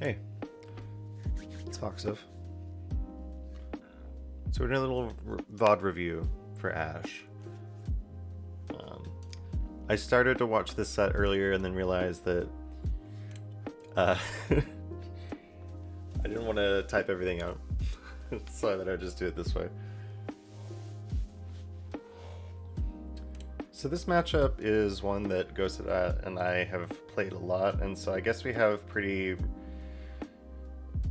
Hey, it's Foxiv. So we're doing a little VOD review for Ash. I started to watch this set earlier and then realized that I didn't want to type everything out, so I thought I'd just do it this way. So this matchup is one that Ghost and I have played a lot, and so I guess we have pretty,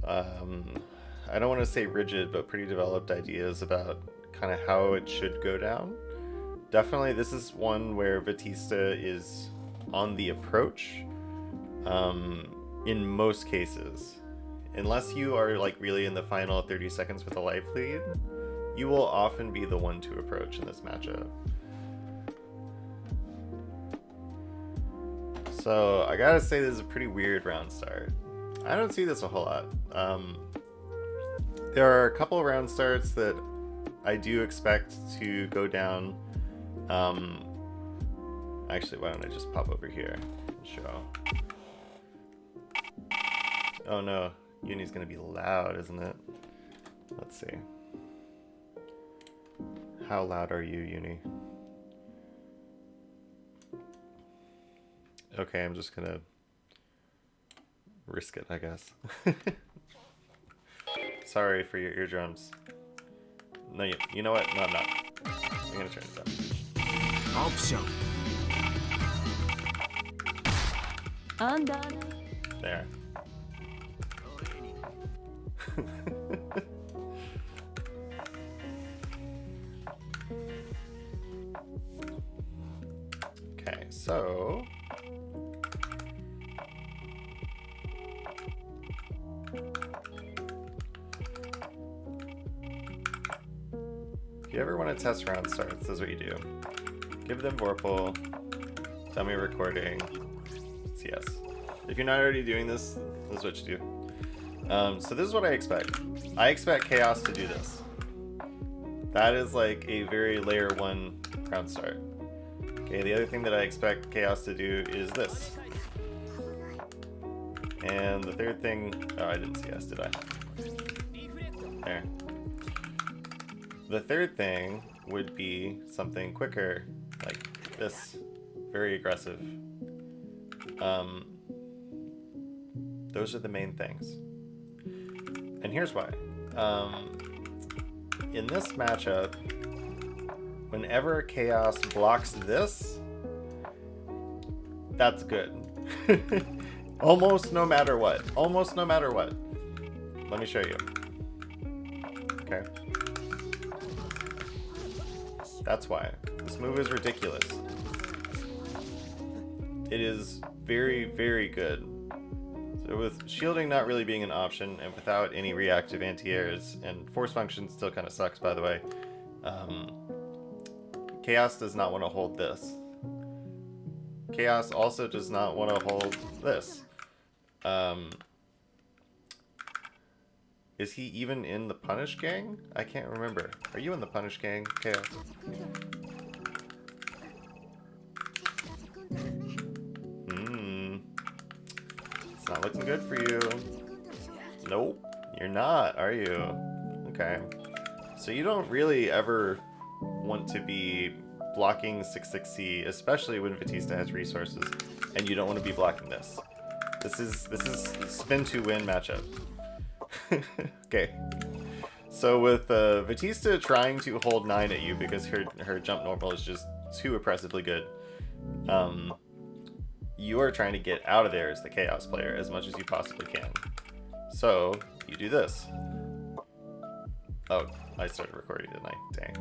I don't want to say rigid, but pretty developed ideas about kind of how it should go down. Definitely, this is one where Batista is on the approach, in most cases. Unless you are like really in the final 30 seconds with a life lead, you will often be the one to approach in this matchup. So I gotta say this is a pretty weird round start. I don't see this a whole lot. There are a couple of round starts that I do expect to go down. Actually, why don't I just pop over here and show. Oh no, Uni's gonna be loud, isn't it? Let's see. How loud are you, Uni? Okay, I'm just gonna risk it, I guess. Sorry for your eardrums. No, you know what? No, I'm not. I'm gonna turn it down. Option. There. Okay, so if you ever want to test round starts, this is what you do. Give them Vorpal, tell me recording, it's yes. If you're not already doing this, this is what you do. So this is what I expect. I expect Chaos to do this. That is like a very layer 1 round start. Okay, the other thing that I expect Chaos to do is this. And the third thing, oh, I didn't see S, did I? There. The third thing would be something quicker, like this, very aggressive. Those are the main things. And here's why. In this matchup, whenever Chaos blocks this, that's good. Almost no matter what. Almost no matter what. Let me show you. Okay. That's why. This move is ridiculous. It is very, very good. So with shielding not really being an option, and without any reactive anti-airs, and force function still kind of sucks, by the way, Chaos does not want to hold this. Chaos also does not want to hold this. Is he even in the Punish Gang? I can't remember. Are you in the Punish Gang, Chaos? It's not looking good for you. Nope, you're not, are you? Okay. So you don't really ever want to be blocking 660, especially when Batista has resources, and you don't want to be blocking this. This is spin to win matchup. Okay. So with Batista trying to hold 9 at you because her jump normal is just too oppressively good, you are trying to get out of there as the Chaos player as much as you possibly can. So you do this. Oh, I started recording, didn't I? Dang.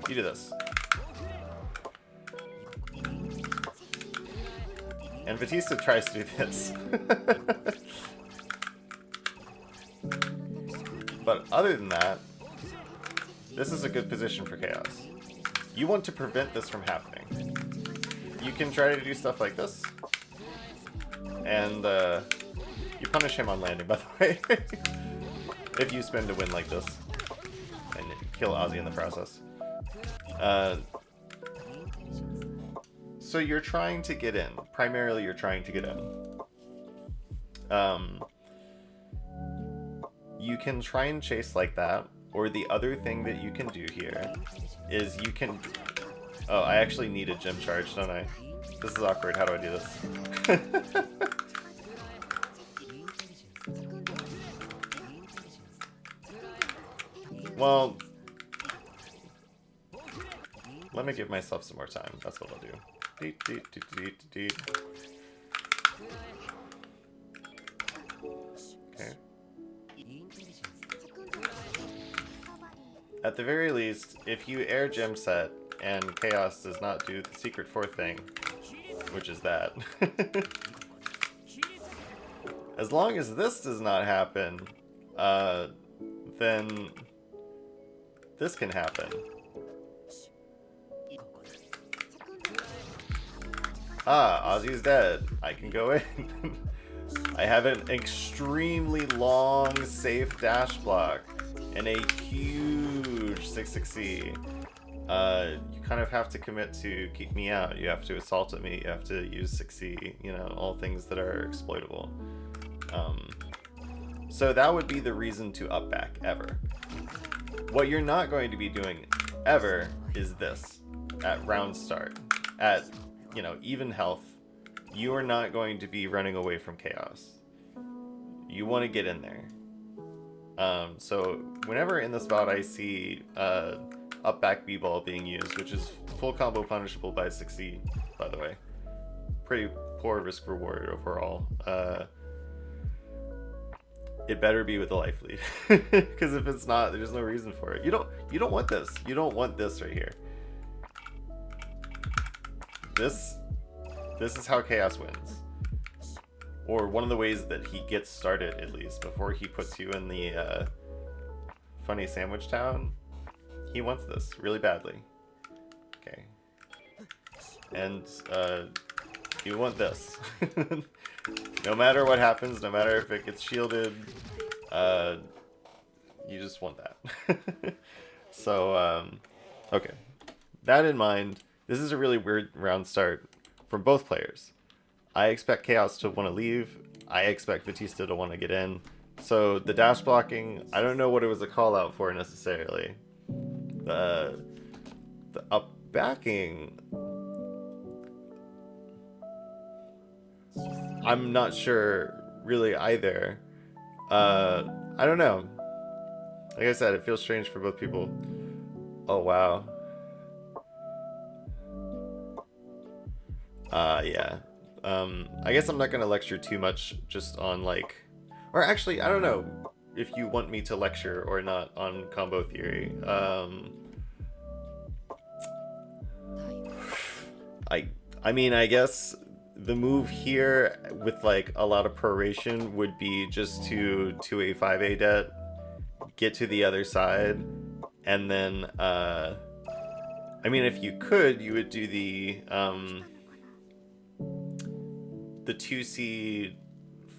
You do this. And Batista tries to do this. But other than that, this is a good position for Chaos. You want to prevent this from happening. You can try to do stuff like this. And you punish him on landing, by the way. If you spin to win like this. And kill Ozzy in the process. So you're trying to get in. Primarily you're trying to get in. you can try and chase like that, or the other thing that you can do here is you can... Oh, I actually need a gem charge, don't I? This is awkward. How do I do this? Well, let me give myself some more time. That's what I'll do. Deet, deet, deet, deet, deet. Okay. At the very least, if you air gem set and Chaos does not do the secret fourth thing, which is that, as long as this does not happen, then this can happen. Ah, Ozzy's dead. I can go in. I have an extremely long, safe dash block and a huge 6-6-C. You kind of have to commit to keep me out. You have to assault at me. You have to use 6-C. You know, all things that are exploitable. So that would be the reason to up back ever. What you're not going to be doing ever is this at round start. At, you know, even health, you are not going to be running away from Chaos. You want to get in there. So whenever in this bout I see up back B-ball being used, which is full combo punishable by 6-C, by the way. Pretty poor risk reward overall. It better be with a life lead, because if it's not, there's no reason for it. You don't want this. You don't want this right here. This is how Chaos wins, or one of the ways that he gets started, at least before he puts you in the funny sandwich town. He wants this really badly. Okay, and you want this. No matter what happens, no matter if it gets shielded, you just want that. So, okay. That in mind, this is a really weird round start from both players. I expect Chaos to want to leave. I expect Batista to want to get in. So the dash blocking, I don't know what it was a call out for necessarily. The up backing, I'm not sure really either. I don't know. Like I said, it feels strange for both people. Oh, wow. Yeah. I guess I'm not going to lecture too much just on like... Or actually, I don't know if you want me to lecture or not on combo theory. I mean, I guess the move here with like a lot of proration would be just to a 5A det, get to the other side, and then I mean, if you could, you would do the 2C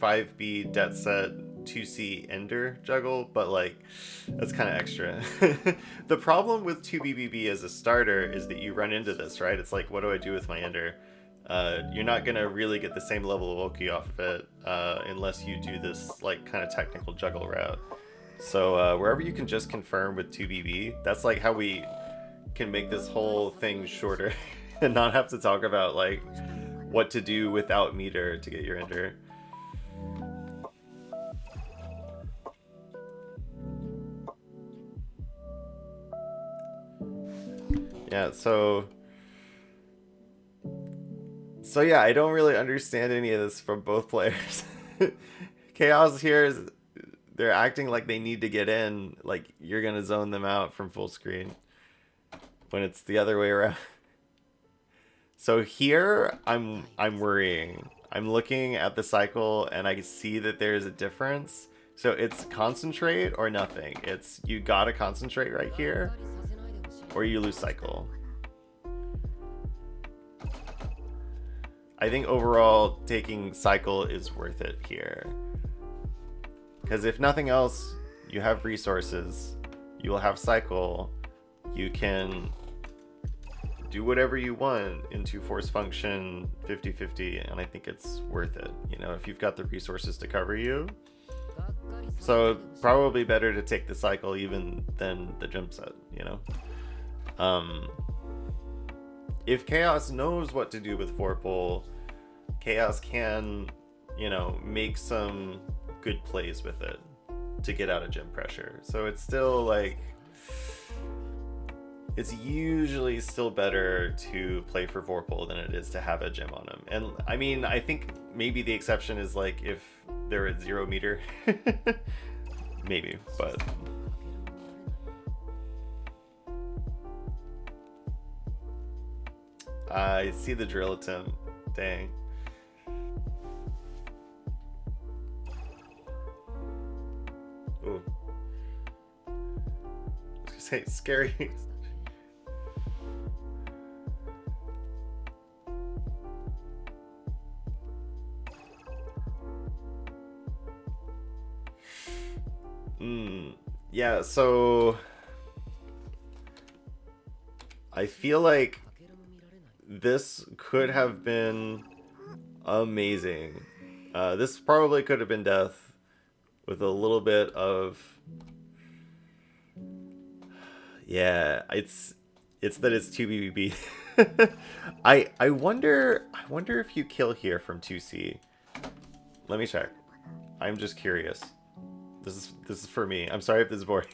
5B det set 2C ender juggle, but like that's kind of extra. The problem with 2BBB as a starter is that you run into this, right? It's like, what do I do with my ender? You're not gonna really get the same level of Oki off of it unless you do this like kind of technical juggle route. So wherever you can just confirm with 2BB, that's like how we can make this whole thing shorter and not have to talk about like what to do without meter to get your ender. Yeah, so yeah, I don't really understand any of this from both players. Chaos here is, they're acting like they need to get in, like you're gonna zone them out from full screen when it's the other way around. So here I'm worrying. I'm looking at the cycle and I see that there's a difference. So it's concentrate or nothing. It's you gotta concentrate right here or you lose cycle. I think overall taking cycle is worth it here. Because if nothing else, you have resources, you will have cycle, you can do whatever you want into force function 50-50, and I think it's worth it. You know, if you've got the resources to cover you, So probably better to take the cycle even than the gym set, you know? Um, if Chaos knows what to do with Vorpal, Chaos can, you know, make some good plays with it to get out of gym pressure. So it's still like, it's usually still better to play for Vorpal than it is to have a gym on him. And I mean, I think maybe the exception is like if they're at 0 meter. Maybe, but I see the drill attempt. Dang. Ooh. I was gonna say it's scary. Yeah, so I feel like this could have been amazing. This probably could have been death with a little bit of, yeah, it's that it's 2BBB. I wonder if you kill here from 2C. Let me check. I'm just curious. This is for me. I'm sorry if this is boring.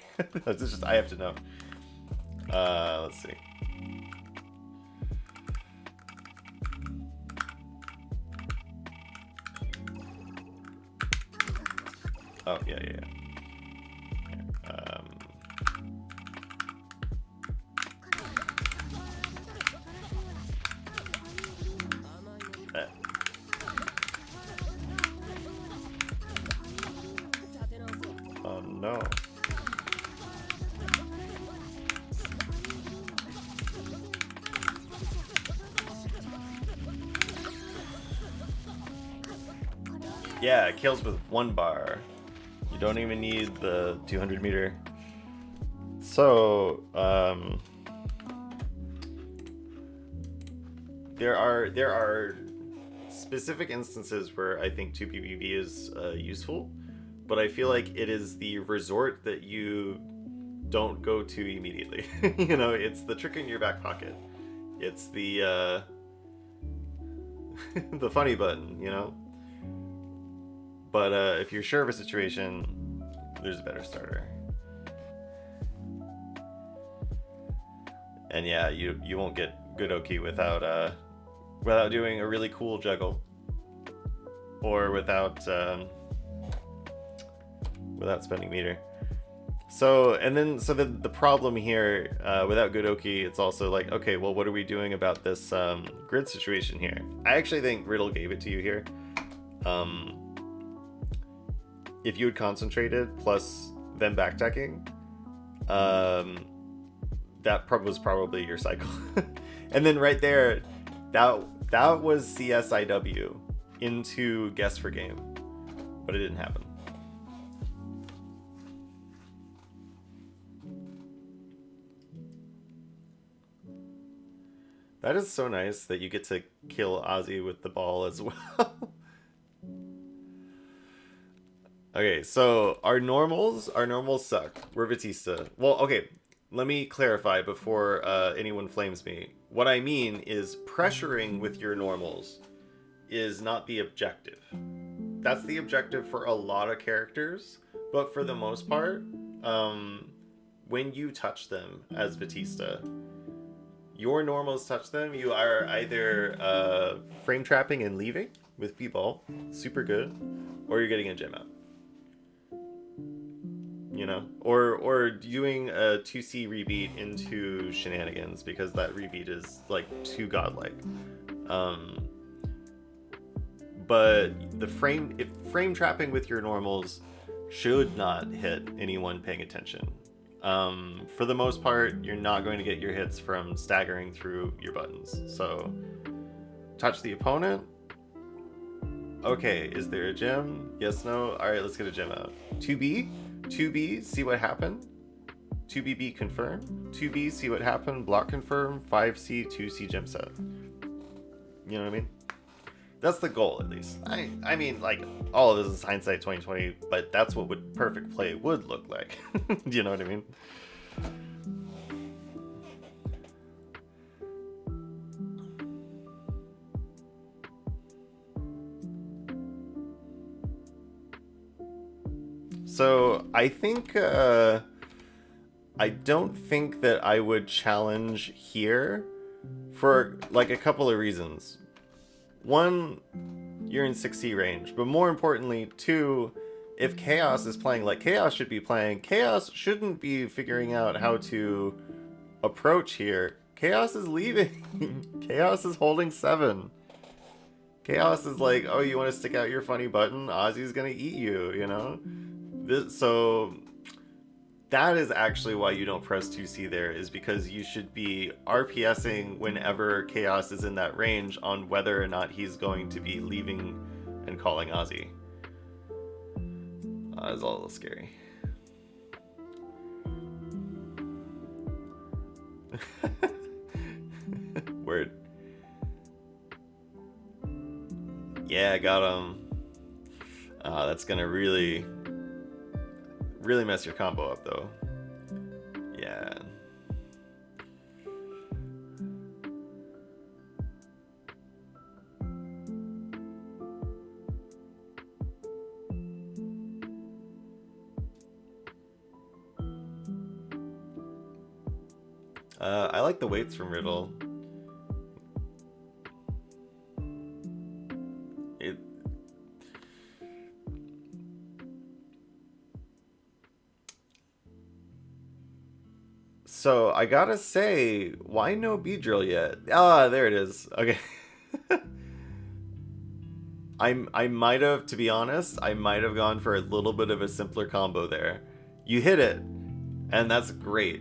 This is just, I have to know. Let's see. Oh, yeah. Oh, no. Yeah, it kills with 1 bar. You don't even need the 200 meter. So, there are specific instances where I think 2PBB is useful, but I feel like it is the resort that you don't go to immediately. You know, it's the trick in your back pocket. It's the the funny button, you know? But if you're sure of a situation, there's a better starter. And yeah, you won't get good Oki without doing a really cool juggle, or without spending meter. So the problem here, without good Oki, it's also like, okay, well, what are we doing about this grid situation here? I actually think Riddle gave it to you here. If you had concentrated plus then backdecking, that was probably your cycle. And then right there, that was CSIW into guess for game, but it didn't happen. That is so nice that you get to kill Ozzy with the ball as well. Okay, so our normals suck. We're Batista. Well, okay, let me clarify before anyone flames me. What I mean is pressuring with your normals is not the objective. That's the objective for a lot of characters, but for the most part, when you touch them as Batista, your normals touch them, you are either frame trapping and leaving with B-ball, super good, or you're getting a gem out. You know, or doing a 2C rebeat into shenanigans, because that rebeat is like too godlike. But if frame trapping with your normals should not hit anyone paying attention. For the most part, you're not going to get your hits from staggering through your buttons. So touch the opponent. Okay, is there a gem? Yes, no. All right, let's get a gem out. 2B, see what happened. 2BB confirm. 2B, see what happened. Block confirm. 5C, 2C gem set. You know what I mean? That's the goal, at least. I mean, like, all of this is hindsight 2020, but that's what would perfect play would look like. Do you know what I mean? So I think I don't think that I would challenge here for like a couple of reasons. One, you're in 6C range, but more importantly, two, if Chaos is playing like Chaos should be playing, Chaos shouldn't be figuring out how to approach here. Chaos is leaving. Chaos is holding 7. Chaos is like, oh, you want to stick out your funny button? Ozzy's gonna eat you, you know? So that is actually why you don't press 2C there, is because you should be RPSing whenever Chaos is in that range on whether or not he's going to be leaving and calling Ozzy. It's all a little scary. Word. Yeah, got him. That's gonna really mess your combo up, though. Yeah. I like the weights from Riddle. So I gotta say, why no B-drill yet? Ah, there it is. Okay. I might have, to be honest, I might have gone for a little bit of a simpler combo there. You hit it, and that's great.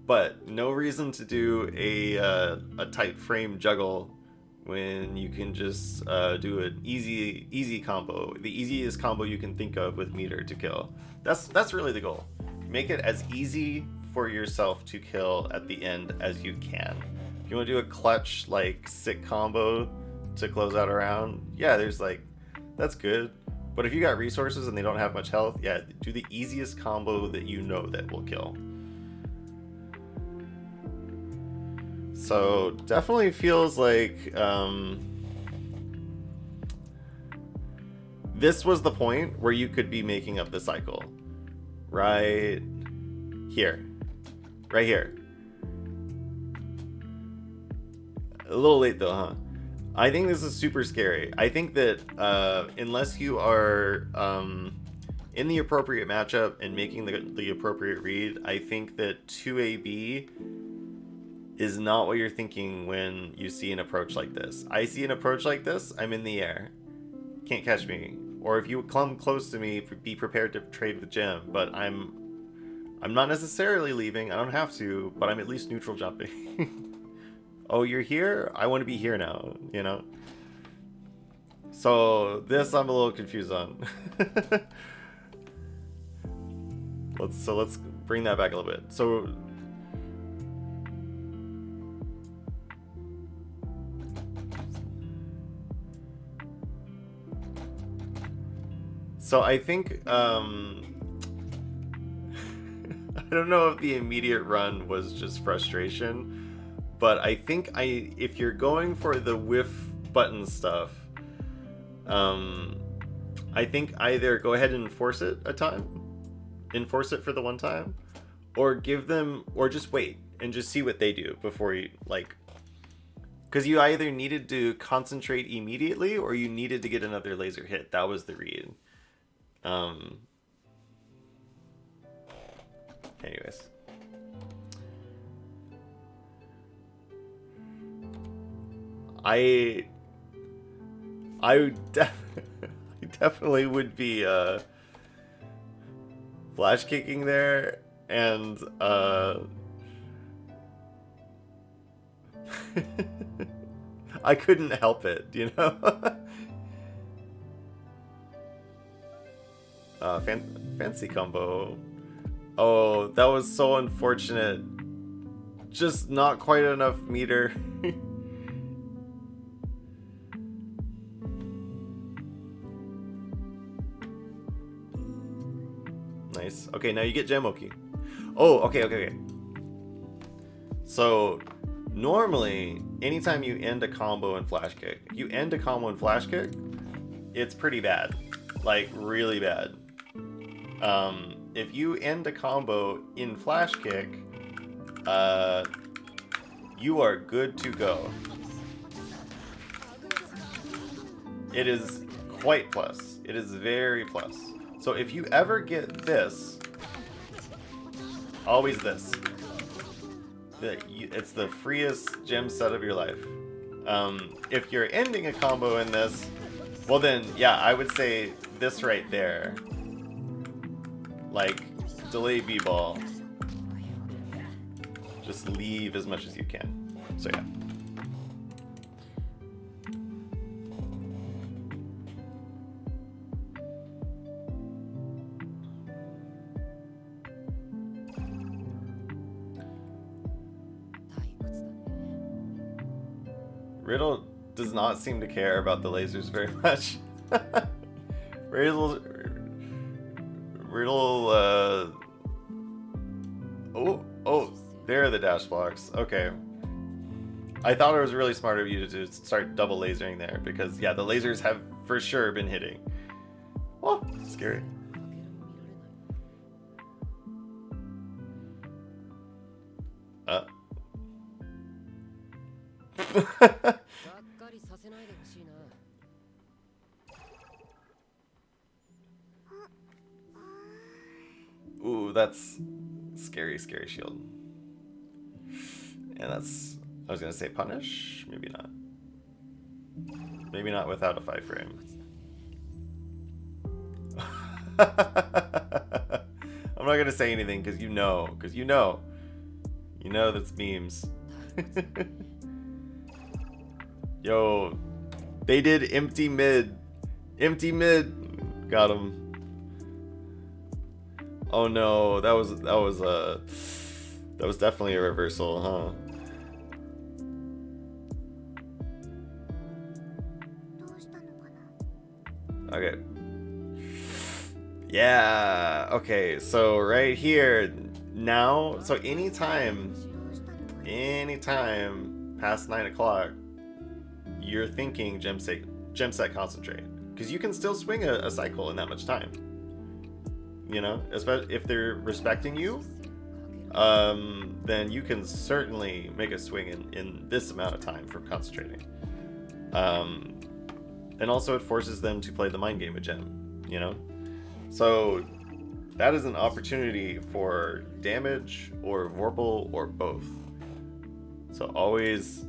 But no reason to do a tight frame juggle when you can just do an easy combo, the easiest combo you can think of with meter to kill. That's really the goal. Make it as easy for yourself to kill at the end as you can. If you want to do a clutch like sick combo to close out a round, yeah, there's like, that's good. But if you got resources and they don't have much health, yeah, do the easiest combo that you know that will kill. So definitely feels like this was the point where you could be making up the cycle. Right here. Right here. A little late though, huh? I think this is super scary. I think that unless you are in the appropriate matchup and making the appropriate read, I think that 2AB is not what you're thinking when you see an approach like this. I see an approach like this, I'm in the air. Can't catch me. Or if you come close to me, be prepared to trade with Jim. But I'm not necessarily leaving, I don't have to, but I'm at least neutral jumping. Oh, you're here? I want to be here now, you know? So this I'm a little confused on. Let's bring that back a little bit. So I think I don't know if the immediate run was just frustration, but I think if you're going for the whiff button stuff, I think either go ahead and enforce it enforce it for the one time, or just wait and just see what they do before you, like, because you either needed to concentrate immediately or you needed to get another laser hit. That was the read. Anyways. I definitely would be flash kicking there, and I couldn't help it, you know. Fancy combo. Oh, that was so unfortunate. Just not quite enough meter. Nice. Okay, now you get Jamoki. Oh, okay. So, normally, anytime you end a combo in flash kick, if you end a combo in flash kick, it's pretty bad. Like, really bad. If you end a combo in flash kick, you are good to go. It is quite plus. It is very plus. So if you ever get this, always this. It's the freest gem set of your life. If you're ending a combo in this, well then, yeah, I would say this right there. Like, delay B-ball. Just leave as much as you can. So yeah. Riddle does not seem to care about the lasers very much. Riddle, oh, there are the dash blocks. Okay. I thought it was really smart of you to start double lasering there, because yeah, the lasers have for sure been hitting. Oh, scary. Ooh, that's scary shield. And that's, I was gonna say punish, maybe not. Maybe not without a 5-frame. I'm not gonna say anything because you know that's memes. Yo, they did empty mid. Got him. Oh no, that was definitely a reversal, huh? Okay. Yeah, okay, so right here, now, so anytime past 9 o'clock, you're thinking gem set concentrate. Because you can still swing a cycle in that much time. You know, especially if they're respecting you, then you can certainly make a swing in this amount of time from concentrating. And also it forces them to play the mind game with gem, you know? So that is an opportunity for damage or Vorpal or both. So always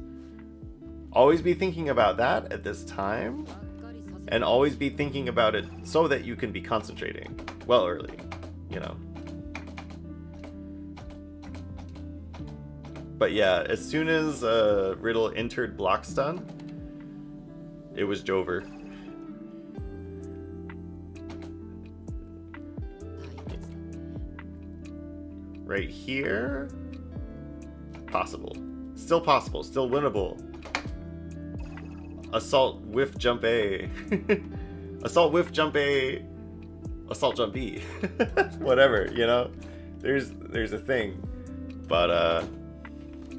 be thinking about that at this time, and always be thinking about it so that you can be concentrating well early, you know. But yeah, as soon as Riddle entered block stun, it was Jover. Right here, possible, still winnable. Assault whiff jump A. Assault whiff jump A. Assault jump B. Whatever, you know? There's a thing. But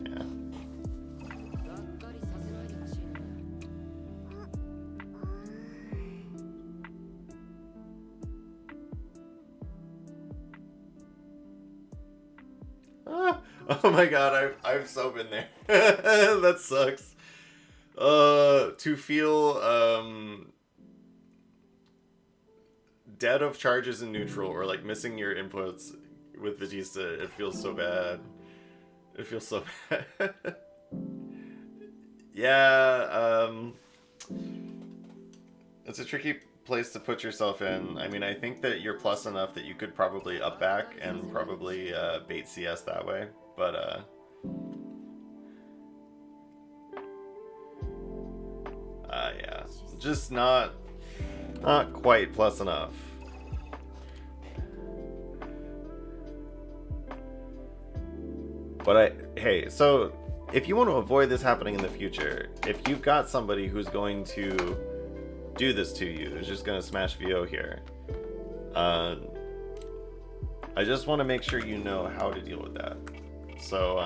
yeah. Oh my god, I've so been there. That sucks. To feel dead of charges in neutral, or like missing your inputs with Vegeta, it feels so bad. It feels so bad. Yeah, it's a tricky place to put yourself in. I mean, I think that you're plus enough that you could probably up back and probably bait CS that way, but yeah, just not quite plus enough. But hey, so if you want to avoid this happening in the future, if you've got somebody who's going to do this to you, who's just going to smash VO here, I just want to make sure you know how to deal with that. So,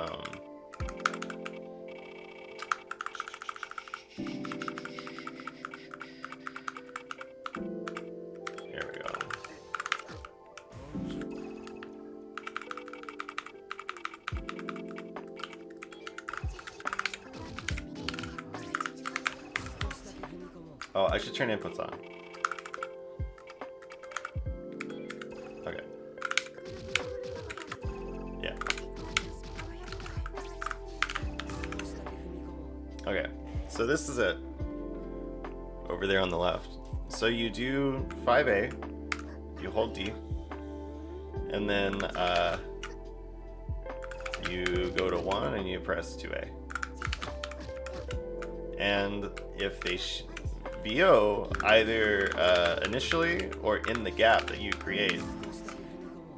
here we go. Oh, I should turn inputs on. Okay. Yeah. Okay, so this is it. Over there on the left. So you do 5A, you hold D, and then you go to 1 and you press 2A. And if they VO either initially or in the gap that you create,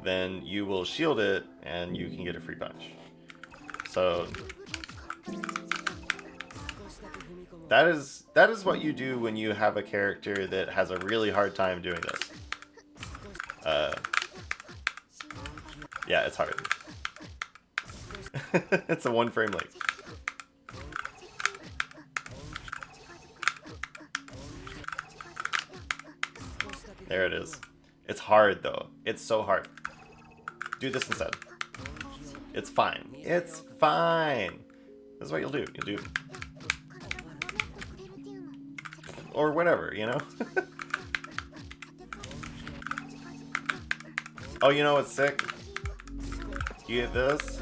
then you will shield it and you can get a free punch. So that is what you do when you have a character that has a really hard time doing this. Yeah, it's hard. It's a 1 frame length. There it is. It's hard though. It's so hard. Do this instead. It's fine. It's fine. This is what you'll do. You'll do. Or whatever, you know? Oh, you know what's sick? You get this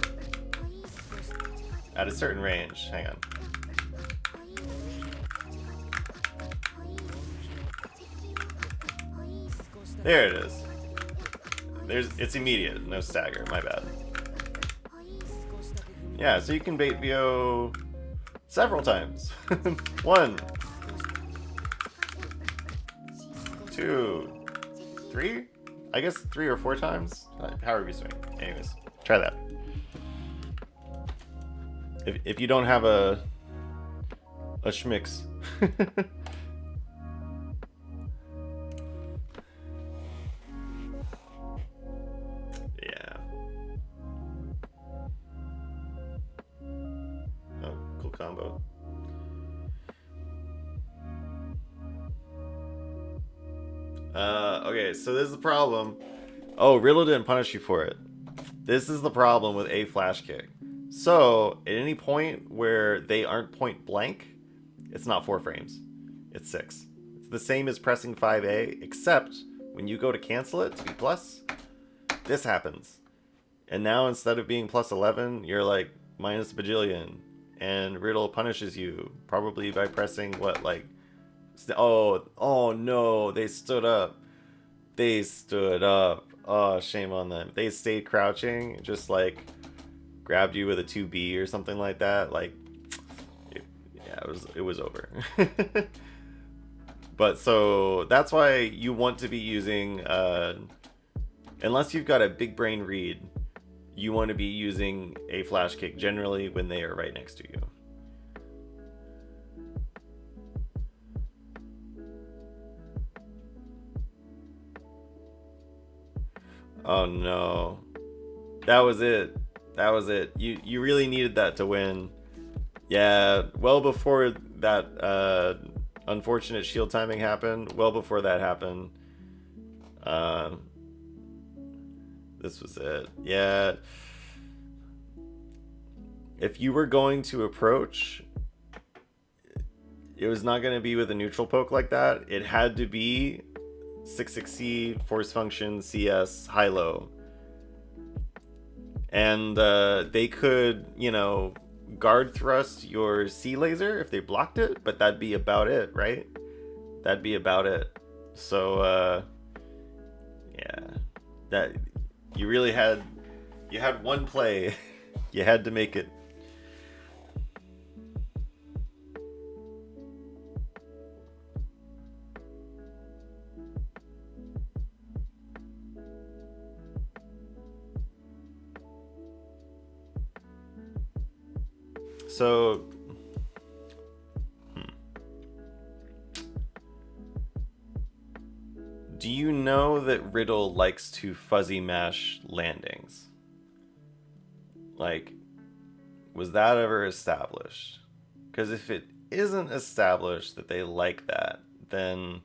at a certain range. Hang on. There it is. It's immediate, no stagger, my bad. Yeah, so you can bait VO several times. 1, 2, 3? I guess 3 or 4 times? However you swing. Anyways, try that. If you don't have a schmix. Combo. Okay, so this is the problem. Oh, Riddle didn't punish you for it. This is the problem with a flash kick. So, at any point where they aren't point blank, it's not 4 frames. It's 6. It's the same as pressing 5A, except when you go to cancel it to be plus, this happens. And now instead of being plus 11, you're like minus a bajillion. And Riddle punishes you, probably by pressing what, like... Oh no, they stood up. They stood up. Oh, shame on them. They stayed crouching, just like grabbed you with a 2B or something like that. Like, yeah, it was over. But so that's why you want to be using, unless you've got a big brain read, you want to be using a flash kick generally when they are right next to you. Oh no. That was it. That was it. You really needed that to win. Yeah, well before that unfortunate shield timing happened, well before that happened. This was it. Yeah. If you were going to approach, it was not going to be with a neutral poke like that. It had to be 6-6C, force function, CS, high-low. And they could, you know, guard thrust your C laser if they blocked it, but that'd be about it, right? That'd be about it. So, yeah. That... You really had one play. You had to make it. So, do Do you know that Riddle likes to fuzzy mash landings? Like, was that ever established? Because if it isn't established that they like that, then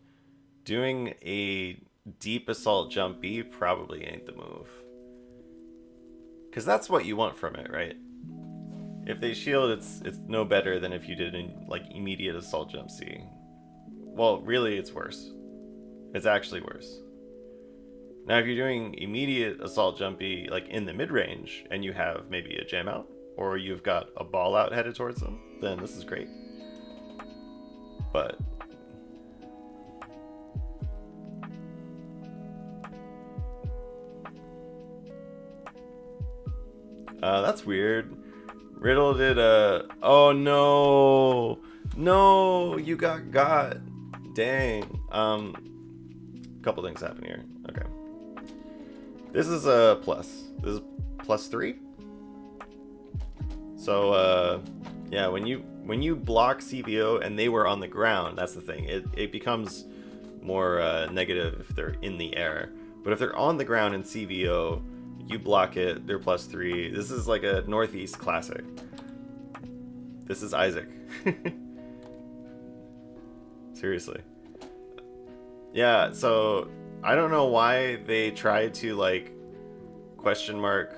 doing a deep assault jump B probably ain't the move. Because that's what you want from it, right? If they shield, it's no better than if you did an like immediate assault jump C. Well, really, it's worse. It's actually worse. Now, if you're doing immediate assault jump B, like in the mid range, and you have maybe a jam out, or you've got a ball out headed towards them, then this is great. But that's weird. Riddle did a... Oh no! No! You got. Dang. Couple things happen here. Okay. This is a plus. This is +3. So, yeah, when you block CVO and they were on the ground, that's the thing. It becomes more negative if they're in the air. But if they're on the ground in CVO, you block it, they're +3. This is like a Northeast classic. This is Isaac. Seriously. Yeah, so I don't know why they tried to like question mark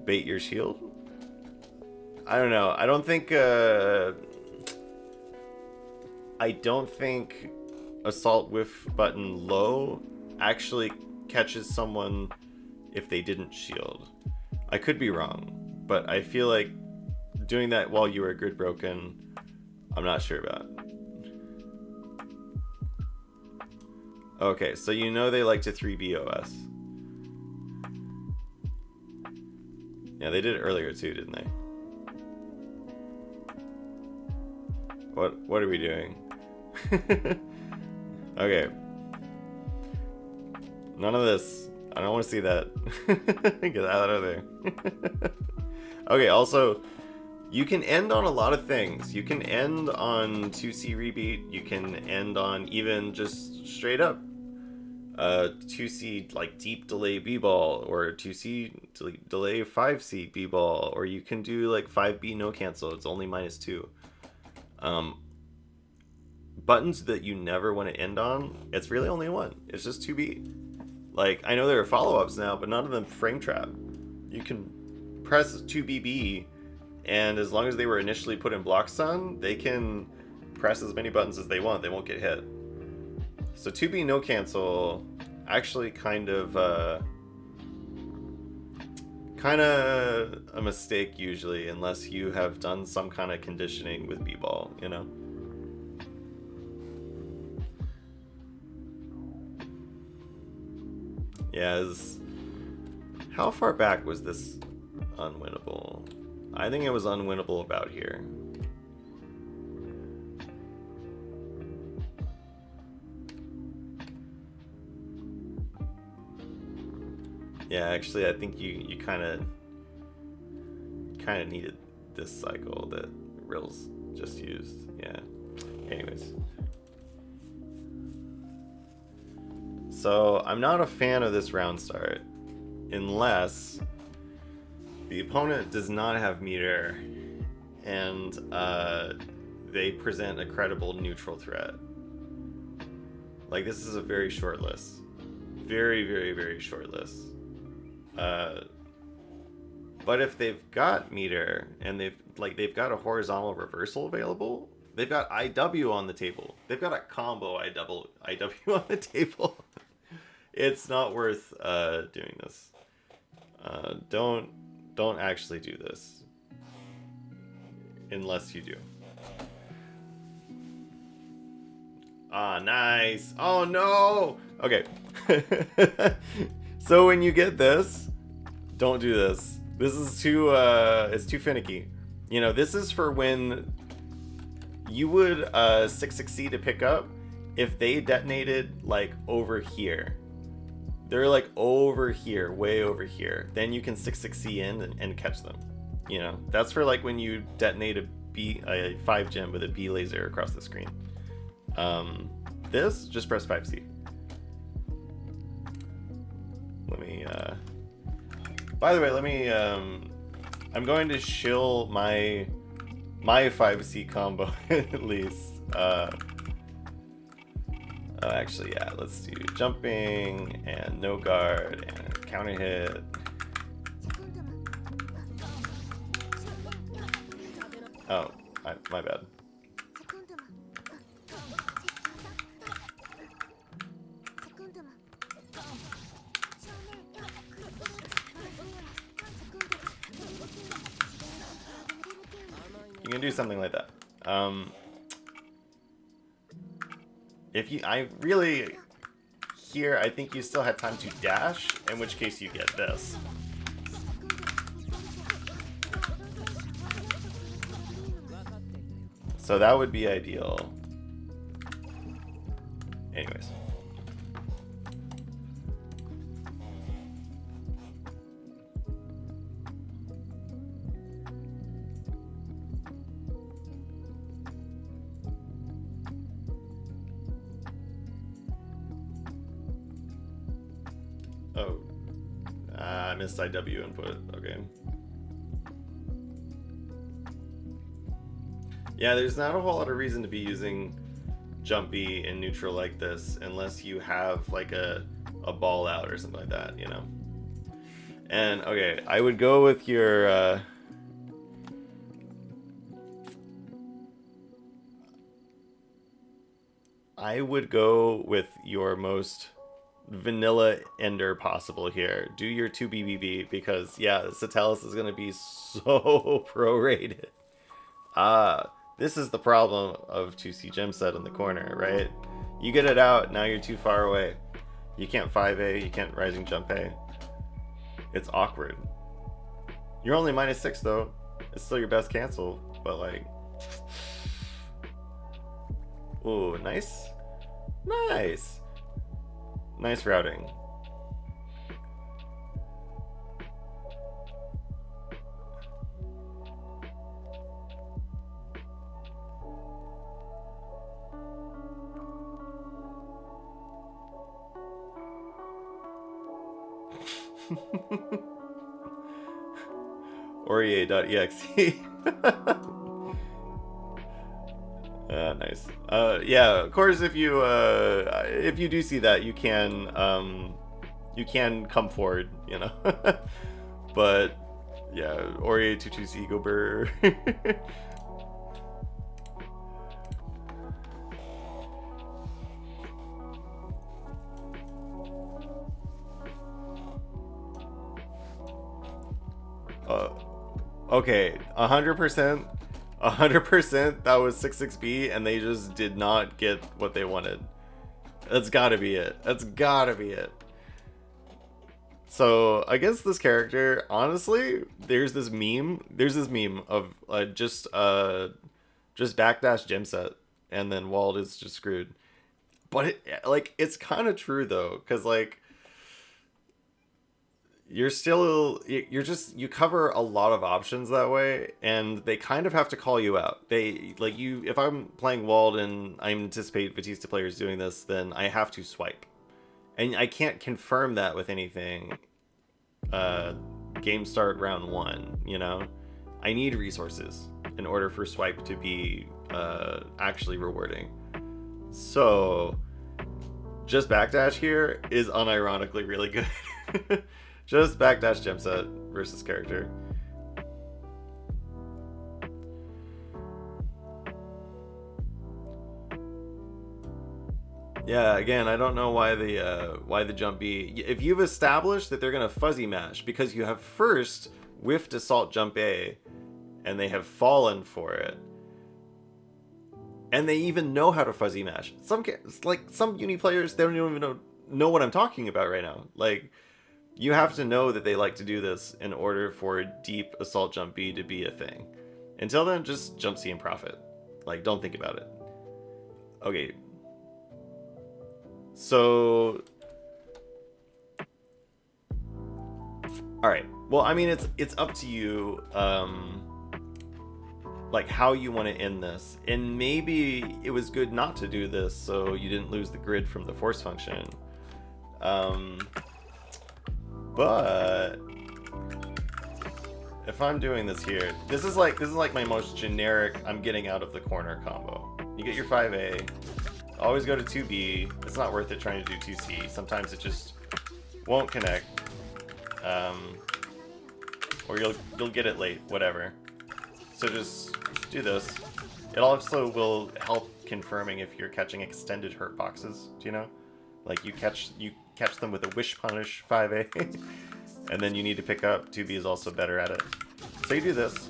bait your shield. I don't know. I don't think assault whiff button low actually catches someone if they didn't shield. I could be wrong, but I feel like doing that while you were grid broken, I'm not sure about. Okay, so you know they like to 3BOS. Yeah, they did it earlier too, didn't they? What are we doing? Okay. None of this. I don't want to see that. Get that out of there. Okay, also, you can end on a lot of things. You can end on 2C rebeat. You can end on even just straight up 2C like deep delay B-ball, or 2C delay 5C B-ball, or you can do like 5B no cancel. It's only -2. Buttons that you never want to end on, it's really only one. It's just 2B. Like, I know there are follow-ups now, but none of them frame trap. You can press 2BB, and as long as they were initially put in block stun, they can press as many buttons as they want. They won't get hit. So 2B no cancel, actually kind of a mistake usually, unless you have done some kind of conditioning with B-ball, you know? Yeah, how far back was this unwinnable? I think it was unwinnable about here. Yeah, actually, I think you kind of needed this cycle that Rill's just used. Yeah. Anyways. So, I'm not a fan of this round start unless the opponent does not have meter and they present a credible neutral threat. Like, this is a very short list. Very, very, very short list. But if they've got meter and they've got a horizontal reversal available, they've got IW on the table. They've got a combo IW on the table. It's not worth doing this. Don't actually do this unless you do. Ah, nice. Oh no. Okay. So when you get this, don't do this. This is too it's too finicky. You know, this is for when you would 6-6C to pick up if they detonated like over here. They're like over here, way over here. Then you can 6-6C in and catch them. You know, that's for like when you detonate a 5 gem with a B laser across the screen. this, just press 5C. Let me, by the way, let me, I'm going to shill my 5C combo at least. Actually, yeah, let's do jumping and no guard and counter hit. Oh, my bad. You can do something like that. If you, I really, here, I think you still had time to dash, in which case you get this. So that would be ideal. Anyways. Oh, I missed IW input. Okay. Yeah, there's not a whole lot of reason to be using jumpy in neutral like this unless you have like a ball out or something like that, you know. And okay, I would go with your I would go with your most vanilla ender possible here. Do your 2 BBB because yeah, Satellis is gonna be so prorated. This is the problem of 2C gem set in the corner, right? You get it out, now you're too far away. You can't 5A, you can't rising jump A. It's awkward. You're only -6 though. It's still your best cancel, but like, ooh, nice. Nice. Nice routing. Orie.exe. Nice. Yeah, of course, if you do see that, you can come forward, you know. But yeah, Orie 22C go burr. Okay, 100%. 100% that was 6-6B and they just did not get what they wanted. That's gotta be it. That's gotta be it. So against this character, honestly, there's this meme of just backdash gem set and then Wald is just screwed. But it's kind of true though, because like you cover a lot of options that way, and they kind of have to call you out. They like you. If I'm playing Wald and I anticipate Batista players doing this, then I have to swipe, and I can't confirm that with anything. Game start round 1. You know, I need resources in order for swipe to be actually rewarding. So just backdash here is unironically really good. Just backdash gem set versus character. Yeah, again, I don't know why the jump B. If you've established that they're gonna fuzzy mash because you have first whiffed assault jump A, and they have fallen for it, and they even know how to fuzzy mash. Some uni players, they don't even know what I'm talking about right now. Like, you have to know that they like to do this in order for deep assault jump B to be a thing. Until then, just jump C and profit. Like, don't think about it. Okay. So, all right. Well, I mean, it's up to you. like how you want to end this. And maybe it was good not to do this so you didn't lose the grid from the force function. But if I'm doing this here, this is like my most generic I'm getting out of the corner combo. You get your 5A, always go to 2B. It's not worth it trying to do 2C. Sometimes it just won't connect. Or you'll get it late, whatever. So just do this. It also will help confirming if you're catching extended hurt boxes, do you know? Like you catch them with a wish punish 5A, and then you need to pick up. 2B is also better at it. So you do this.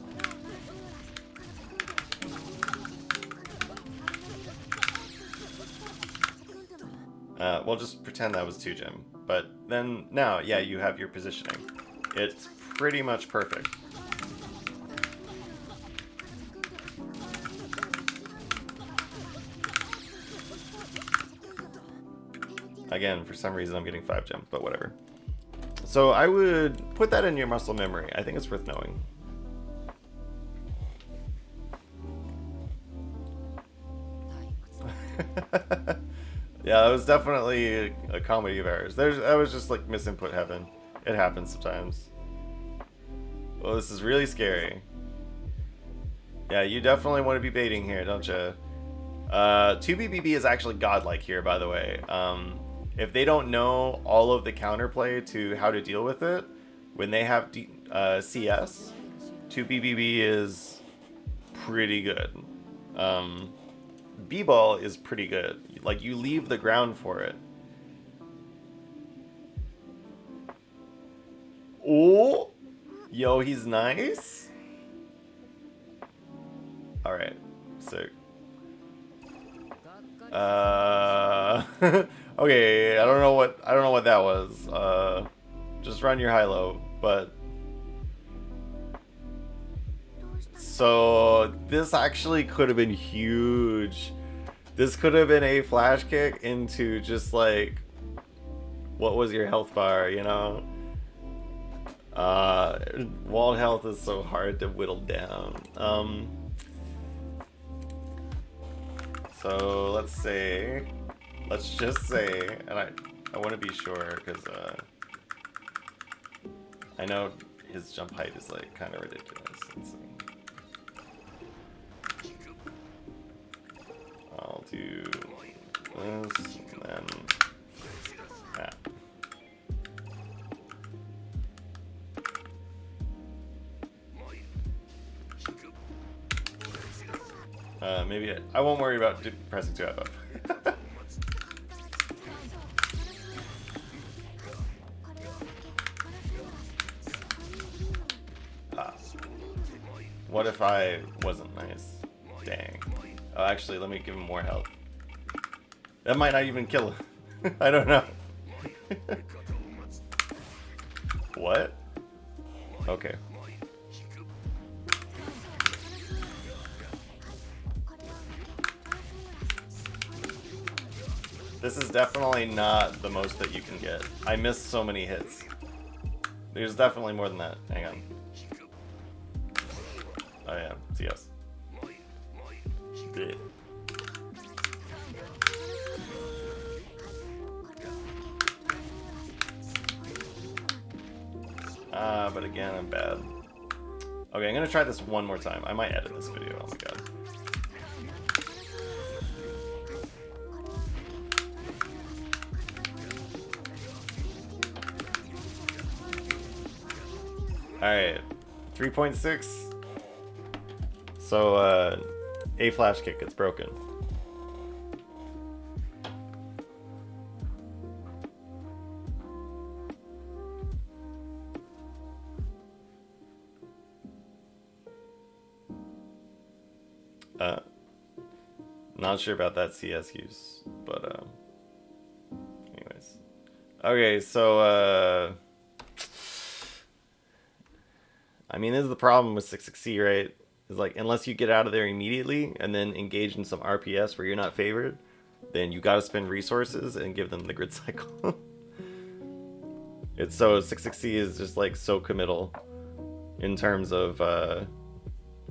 Well, just pretend that was 2 gem. But then now, yeah, you have your positioning. It's pretty much perfect. Again, for some reason I'm getting 5 gem, but whatever. So I would put that in your muscle memory. I think it's worth knowing. Yeah, that was definitely a comedy of errors. That was just like misinput heaven. It happens sometimes. Well, this is really scary. Yeah, you definitely want to be baiting here, don't you? 2BBB is actually godlike here, by the way. If they don't know all of the counterplay to how to deal with it, when they have CS, 2BBB is pretty good. B-ball is pretty good. Like, you leave the ground for it. Oh! Yo, he's nice. Alright, sick. Okay, I don't know what that was. Just run your high-low, but so this actually could have been huge. This could have been a flash kick into just like, what was your health bar, you know? Walled health is so hard to whittle down. So let's just say, and I want to be sure because I know his jump height is like kind of ridiculous. Let's see. I'll do this and then that. Maybe I won't worry about pressing 2FF. What if I wasn't nice? Dang. Oh, actually, let me give him more health. That might not even kill him. I don't know. What? Okay. This is definitely not the most that you can get. I missed so many hits. There's definitely more than that. Hang on. Oh yeah, CS. But again, I'm bad. Okay, I'm gonna try this one more time. I might edit this video. Oh my god. Alright, 3.6. So, a flash kick gets broken. Not sure about that CS use, but, anyways. Okay, so, I mean, this is the problem with 66C, right? Is like, unless you get out of there immediately and then engage in some RPS where you're not favored, then you gotta spend resources and give them the grid cycle. It's so, 66C is just like so committal in terms of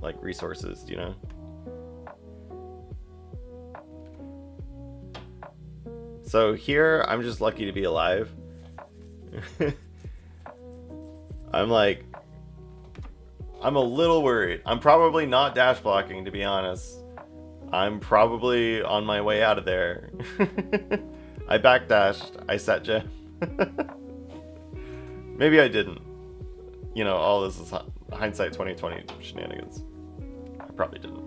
like resources, you know? So here, I'm just lucky to be alive. I'm a little worried. I'm probably not dash blocking, to be honest. I'm probably on my way out of there. I backdashed. I set gem. Maybe I didn't. You know, all this is hindsight 2020 shenanigans. I probably didn't.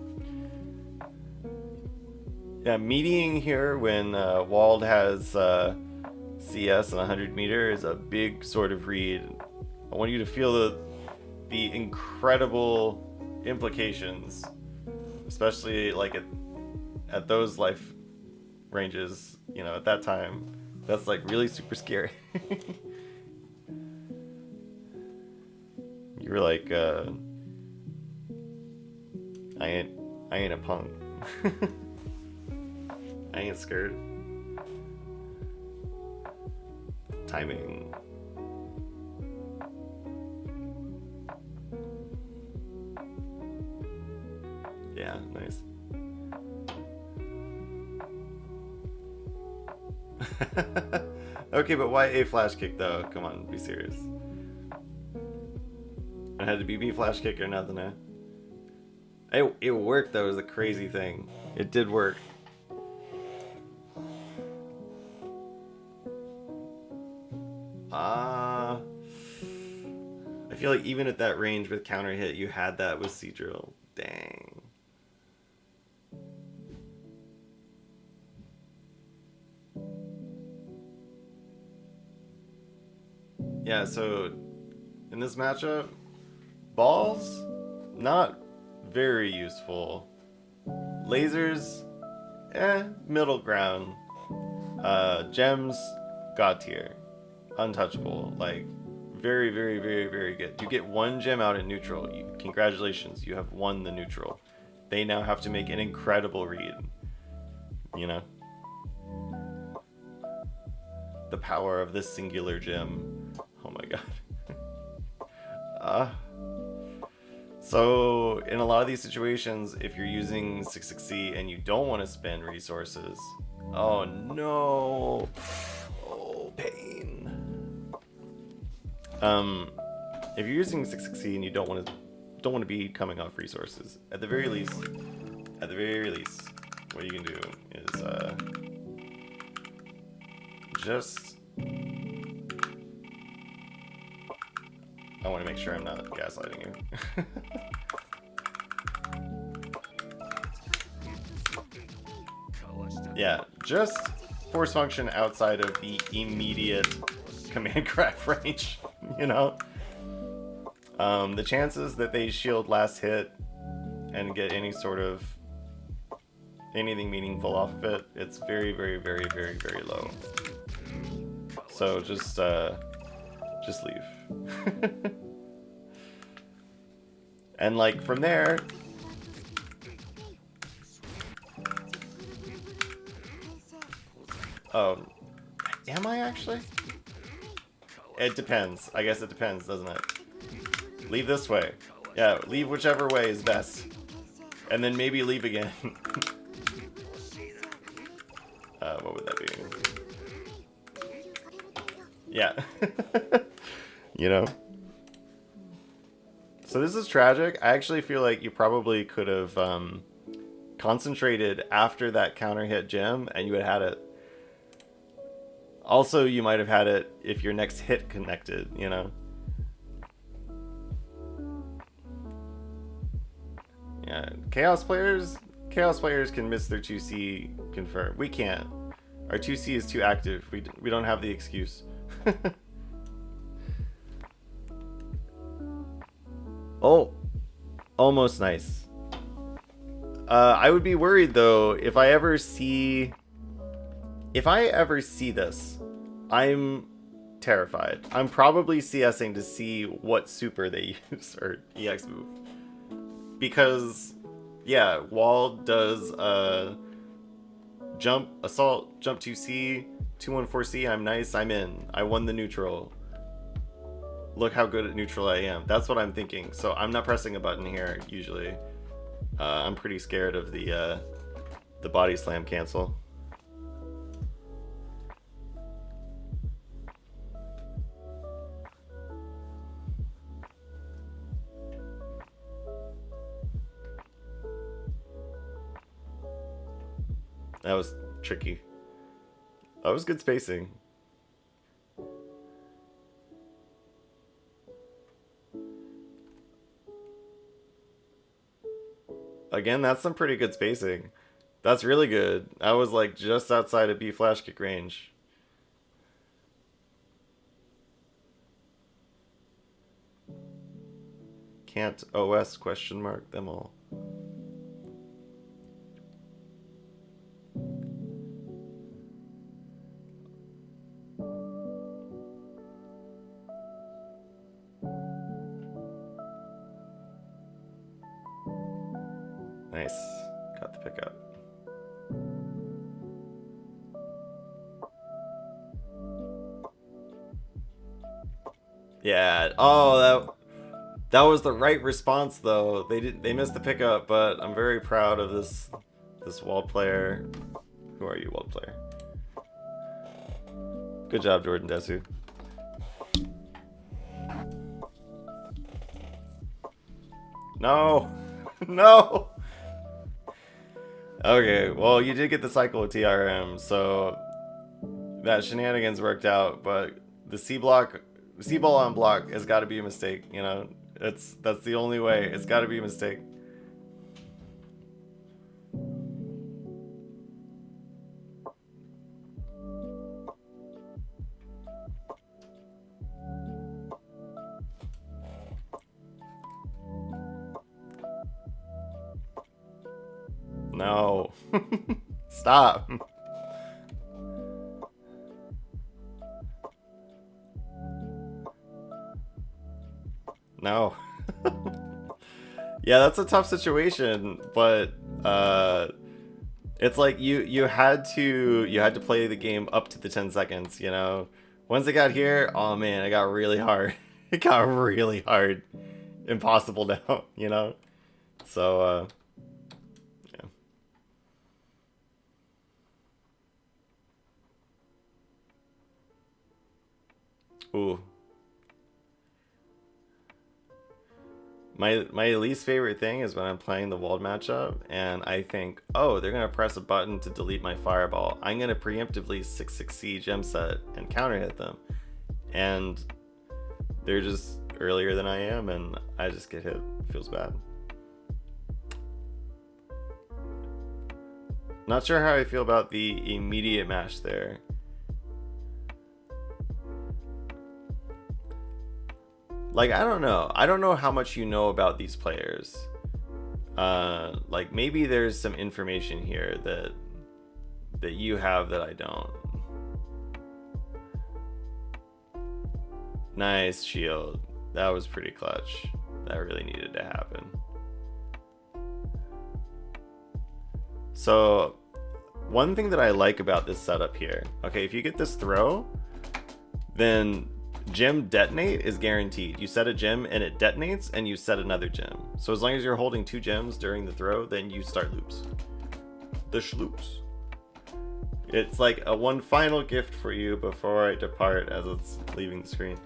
Yeah, meeting here when Wald has CS and 100 meter is a big sort of read. I want you to feel the incredible implications, especially like at those life ranges, you know, at that time. That's like really super scary. You were like, I ain't a punk. I ain't scared. Timing. Yeah, nice. Okay, but why a flash kick though? Come on, be serious. It had to be B flash kick or nothing, eh? It worked though, it was a crazy thing. It did work. I feel like even at that range with counter hit, you had that with C-Drill. Dang. Yeah, so in this matchup, balls, not very useful. Lasers, middle ground. Gems, god tier. Untouchable. Like, very, very, very, very good. You get one gem out in neutral. Congratulations, you have won the neutral. They now have to make an incredible read. You know? The power of this singular gem. Oh my god. So, in a lot of these situations, if you're using 66C and you don't want to spend resources... Oh no! Oh, pain. If you're using 66C and you don't want to be coming off resources, at the very least, what you can do is just... I want to make sure I'm not gaslighting you. Yeah, just force function outside of the immediate command grab range, you know? The chances that they shield last hit and get any sort of anything meaningful off of it, it's very, very, very, very, very low. So just leave. And like from there, oh, am I actually? It depends. I guess it depends, doesn't it? Leave this way. Yeah, leave whichever way is best. And then maybe leave again. What would that be? Yeah. You know? So this is tragic. I actually feel like you probably could have concentrated after that counter hit gem and you would have had it. Also, you might have had it if your next hit connected, you know? Yeah, Chaos players can miss their 2C confirm. We can't. Our 2C is too active. We don't have the excuse. Oh, almost nice. I would be worried though if I ever see this. I'm terrified. I'm probably CSing to see what super they use or EX move. Because, yeah, Wald does jump, assault, jump 2C, 214C, I'm nice, I'm in. I won the neutral. look how good at neutral I am. That's what I'm thinking. So I'm not pressing a button here usually. I'm pretty scared of the body slam cancel. That was tricky. That was good spacing. Again, that's some pretty good spacing. That's really good. I was like just outside of B flash kick range. Can't OS question mark them all. Nice. Got the pickup. Yeah. Oh, that was the right response though. They missed the pickup, but I'm very proud of this wall player. Who are you, wall player? Good job, Jordan Desu. No. No. Okay, well, you did get the cycle with TRM, so that shenanigans worked out, but the C ball on block has got to be a mistake, you know? That's the only way. It's got to be a mistake. No. Stop. No. Yeah, that's a tough situation, but it's like you had to play the game up to the 10 seconds, you know. Once it got here, oh man, it got really hard. It got really hard. Impossible now, you know. So ooh. My least favorite thing is when I'm playing the walled matchup and I think, oh, they're gonna press a button to delete my fireball. I'm gonna preemptively 6/6C gem set and counter hit them. And they're just earlier than I am and I just get hit. It feels bad. Not sure how I feel about the immediate match there. Like, I don't know. I don't know how much you know about these players. Like, maybe there's some information here that you have that I don't. Nice shield. That was pretty clutch. That really needed to happen. So, one thing that I like about this setup here, okay, if you get this throw, then gem detonate is guaranteed. You set a gem and it detonates and you set another gem. So as long as you're holding 2 gems during the throw, then you start loops. The schloops. It's like a one final gift for you before I depart as it's leaving the screen.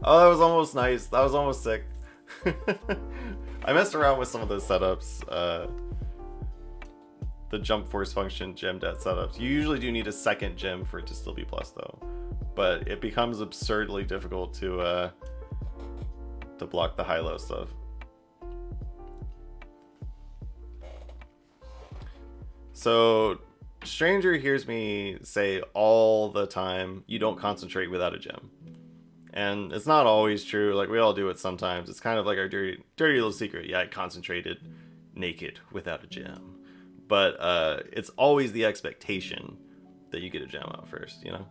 Oh, that was almost nice. That was almost sick. I messed around with some of those setups. The jump force function gem det setups. You usually do need a second gem for it to still be plus though. But it becomes absurdly difficult to block the high-low stuff. So Stranger hears me say all the time, you don't concentrate without a gem. And it's not always true. Like, we all do it sometimes. It's kind of like our dirty little secret. Yeah, I concentrated naked without a gem. But it's always the expectation that you get a gem out first, you know?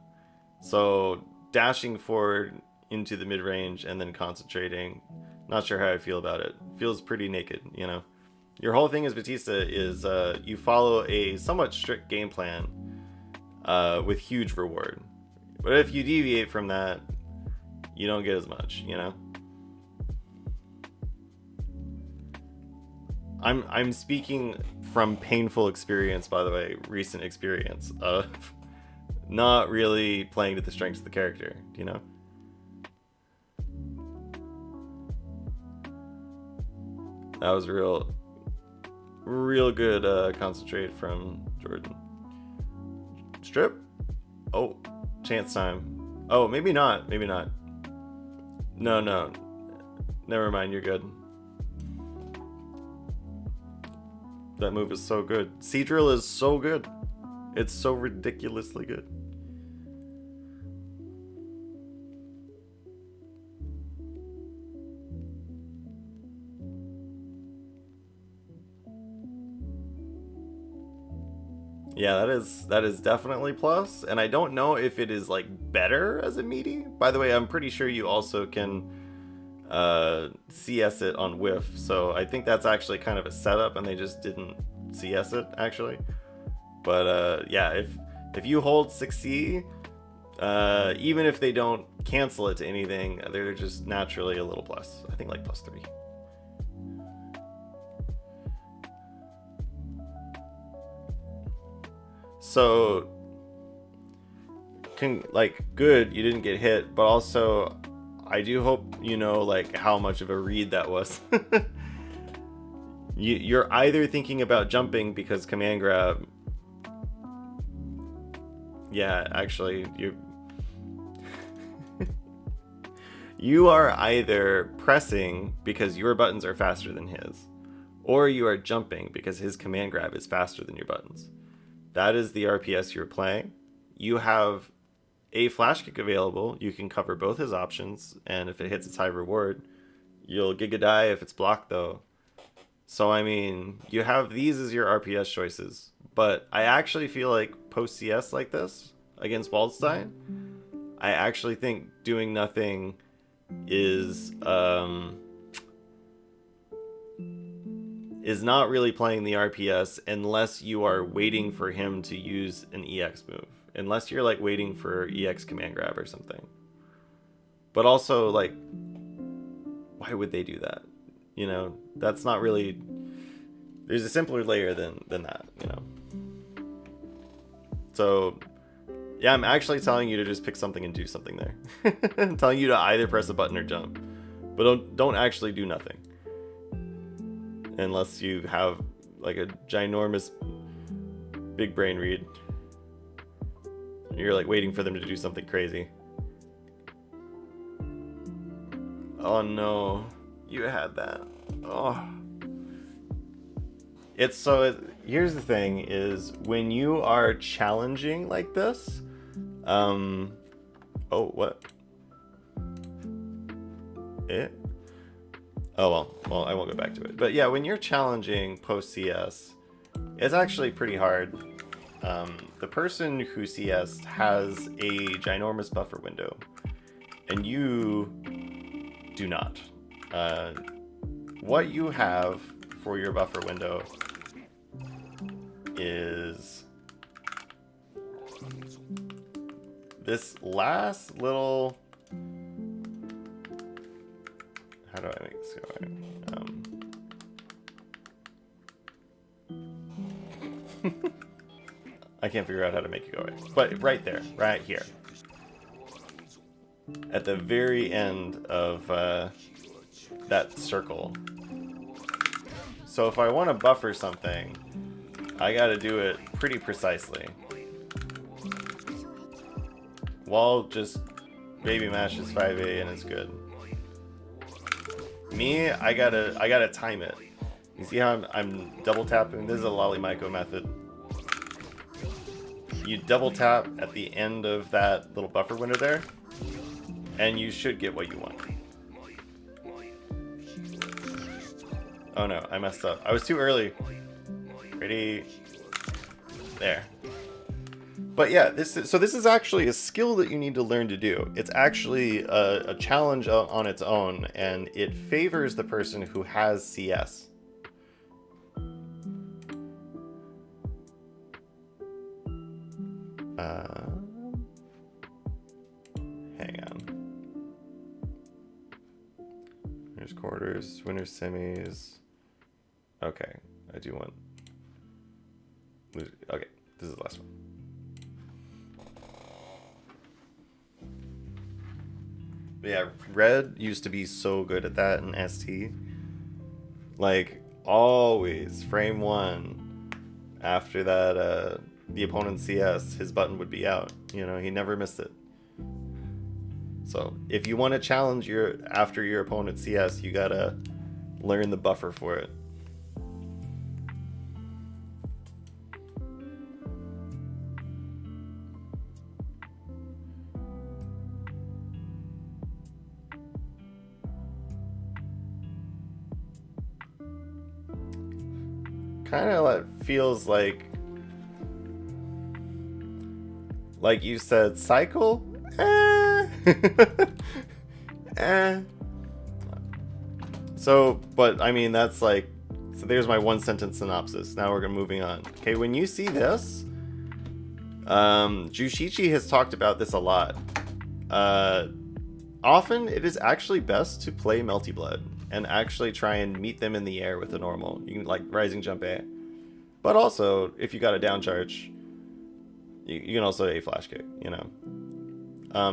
So dashing forward into the mid-range and then concentrating, not sure how I feel about it. Feels pretty naked, you know. Your whole thing as Batista is you follow a somewhat strict game plan with huge reward. But if you deviate from that, you don't get as much, you know? I'm speaking from painful experience, by the way, recent experience of not really playing to the strengths of the character, you know? That was real good concentrate from Jordan. Strip? Oh, chance time. Oh, maybe not. Maybe not. No, no. Never mind, you're good. That move is so good. Sea Drill is so good. It's so ridiculously good. Yeah, that is definitely plus, and I don't know if it is like better as a meaty. By the way, I'm pretty sure you also can CS it on whiff, so I think that's actually kind of a setup, and they just didn't CS it actually. But yeah, if you hold 6C, even if they don't cancel it to anything, they're just naturally a little plus. I think like +3. So, like, good, you didn't get hit, but also, I do hope you know, like, how much of a read that was. You're either thinking about jumping because command grab. Yeah, actually, you are either pressing because your buttons are faster than his, or you are jumping because his command grab is faster than your buttons. That is the RPS you're playing. You have a flash kick available. You can cover both his options, and if it hits its high reward, you'll Giga Die if it's blocked though. So I mean, you have these as your RPS choices, but I actually feel like post CS like this against Waldstein, I actually think doing nothing is not really playing the RPS unless you are waiting for him to use an EX move. Unless you're like waiting for EX command grab or something. But also, like, why would they do that? You know, that's not really... There's a simpler layer than that, you know. So, yeah, I'm actually telling you to just pick something and do something there. I'm telling you to either press a button or jump. But don't actually do nothing. Unless you have like a ginormous big brain read. You're like waiting for them to do something crazy. Oh no, you had that. Oh. It's so, here's the thing is when you are challenging like this, oh, what? It? Oh, well, I won't go back to it. But yeah, when you're challenging post-CS, it's actually pretty hard. The person who CS'd has a ginormous buffer window, and you do not. What you have for your buffer window is this last little... How do I make this go right? I can't figure out how to make it go right. But right there, right here. At the very end of that circle. So if I want to buffer something, I gotta do it pretty precisely. Wall just baby mashes 5A and it's good. Me, I gotta time it. You see how I'm double tapping? This is a Lollymaiko method. You double tap at the end of that little buffer window there, and you should get what you want. Oh no, I messed up. I was too early. Ready? There. But yeah, this is actually a skill that you need to learn to do. It's actually a challenge on its own, and it favors the person who has CS. Hang on. Winners quarters, winners semis. Okay, I do want. Okay, this is the last one. But yeah, red used to be so good at that in ST. Like, always, frame one, after that, the opponent's CS, his button would be out. You know, he never missed it. So, if you want to challenge after your opponent's CS, you gotta learn the buffer for it. Kind of feels like you said, cycle? So, but I mean, that's so there's my one sentence synopsis. Now we're moving on. Okay, when you see this, Jushichi has talked about this a lot. Often it is actually best to play Melty Blood and actually try and meet them in the air with a normal. You can Rising Jump A. But also, if you got a down charge, you can also A flash kick, you know.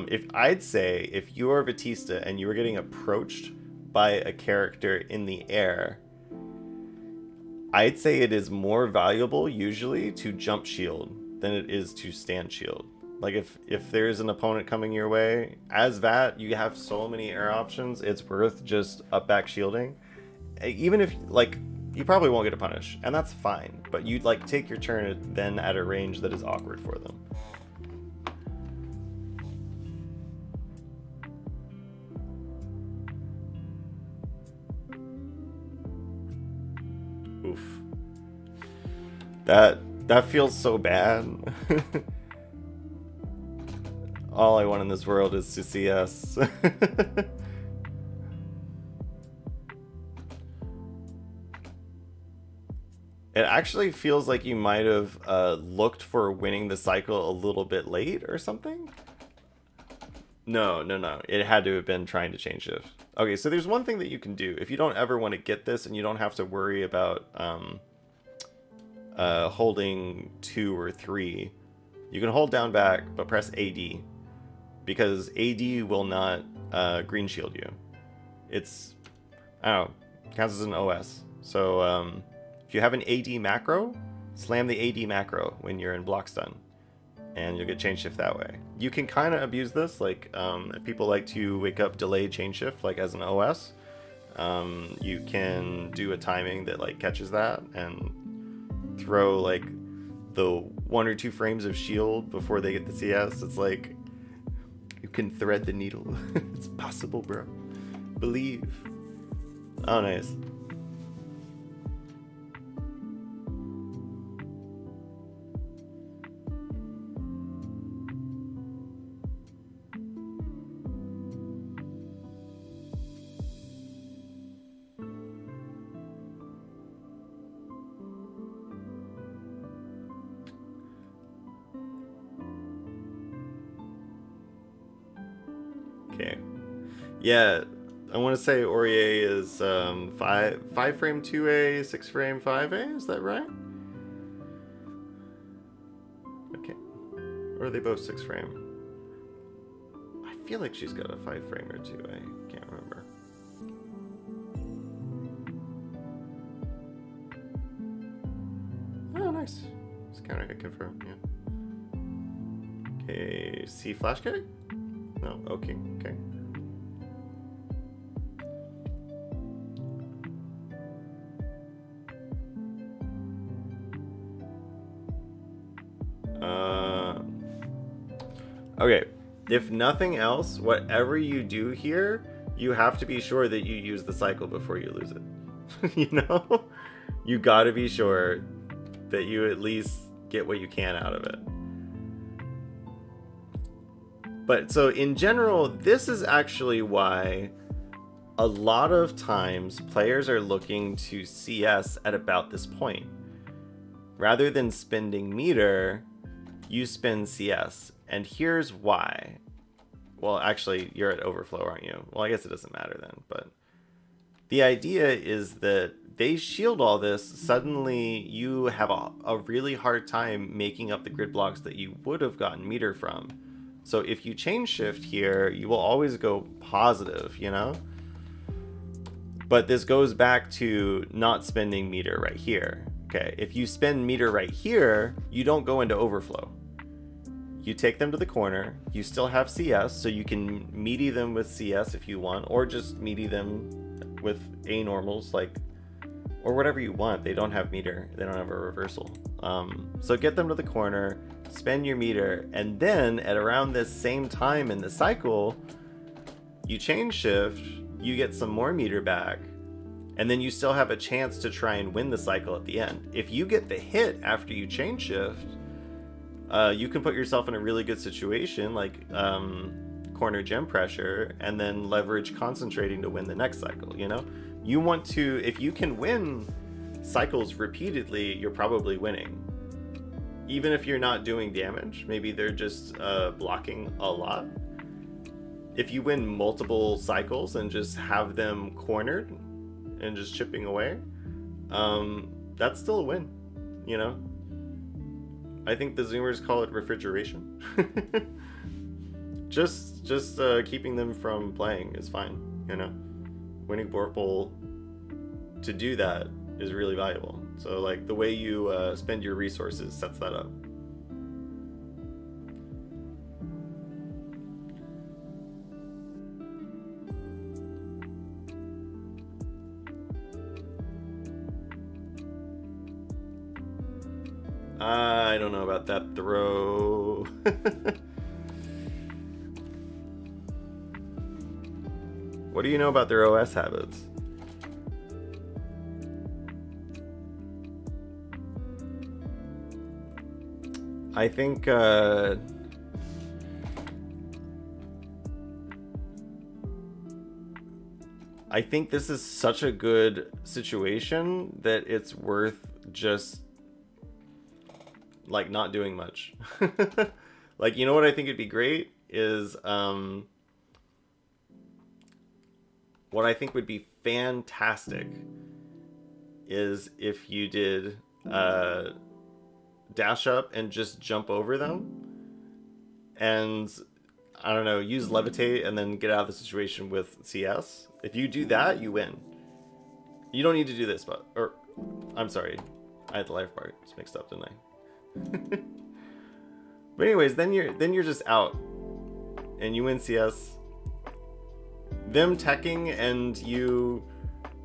If you are Batista and you are getting approached by a character in the air, I'd say it is more valuable usually to jump shield than it is to stand shield. Like if there's an opponent coming your way, as that, you have so many air options, it's worth just up back shielding. Even if you probably won't get a punish, and that's fine, but you'd take your turn then at a range that is awkward for them. Oof. That feels so bad. All I want in this world is to CS. It actually feels like you might have looked for winning the cycle a little bit late or something. No. It had to have been trying to change shift. Okay, so there's one thing that you can do. If you don't ever want to get this and you don't have to worry about holding 2 or 3, you can hold down back, but press AD. Because AD will not green shield you. It's, I don't know, counts as an OS. So if you have an AD macro, slam the AD macro when you're in block stun, and you'll get chain shift that way. You can kind of abuse this, if people like to wake up delay chain shift, as an OS. You can do a timing that catches that and throw the 1 or 2 frames of shield before they get the CS. It's you can thread the needle. It's possible, bro. Believe. Oh, nice. Okay. Yeah, I want to say Aurier is 5 frame 2A, 6 frame 5A. Is that right? Okay. Or are they both 6 frame? I feel like she's got a 5 frame or 2A. Can't remember. Oh, nice. It's counter hit confirmed. Yeah. Okay. C flash kick? No. Okay. Okay. Okay, if nothing else, whatever you do here, you have to be sure that you use the cycle before you lose it. You know? You gotta be sure that you at least get what you can out of it. But so in general, this is actually why a lot of times players are looking to CS at about this point. Rather than spending meter, you spend CS. And here's why. Well, actually, you're at overflow, aren't you? Well, I guess it doesn't matter then, but The idea is that they shield all this. Suddenly, you have a really hard time making up the grid blocks that you would have gotten meter from. So if you change shift here, you will always go positive, you know? But this goes back to not spending meter right here. Okay, if you spend meter right here, you don't go into overflow. You take them to the corner, you still have CS, so you can meaty them with CS if you want, or just meaty them with A normals, like, or whatever you want. They don't have meter, they don't have a reversal. So get them to the corner, spend your meter, and then at around this same time in the cycle, you change shift, you get some more meter back, and then you still have a chance to try and win the cycle at the end. If you get the hit after you change shift, you can put yourself in a really good situation, like corner gem pressure, and then leverage concentrating to win the next cycle, you know? You want to, if you can win cycles repeatedly, you're probably winning. Even if you're not doing damage, maybe they're just blocking a lot. If you win multiple cycles and just have them cornered and just chipping away, that's still a win, you know? I think the Zoomers call it refrigeration. just keeping them from playing is fine, you know? Winning Vorpal to do that is really valuable. So like the way you spend your resources sets that up. I don't know about that throw. What do you know about their OS habits? I think this is such a good situation that it's worth just like not doing much. Like, you know what I think would be great is what I think would be fantastic is if you did dash up and just jump over them and, I don't know, use levitate and then get out of the situation with CS. If you do that, you win. You don't need to do this, but, or I'm sorry, I had the life bar just mixed up, didn't I? But anyways, then you're just out and you win CS. Them teching and you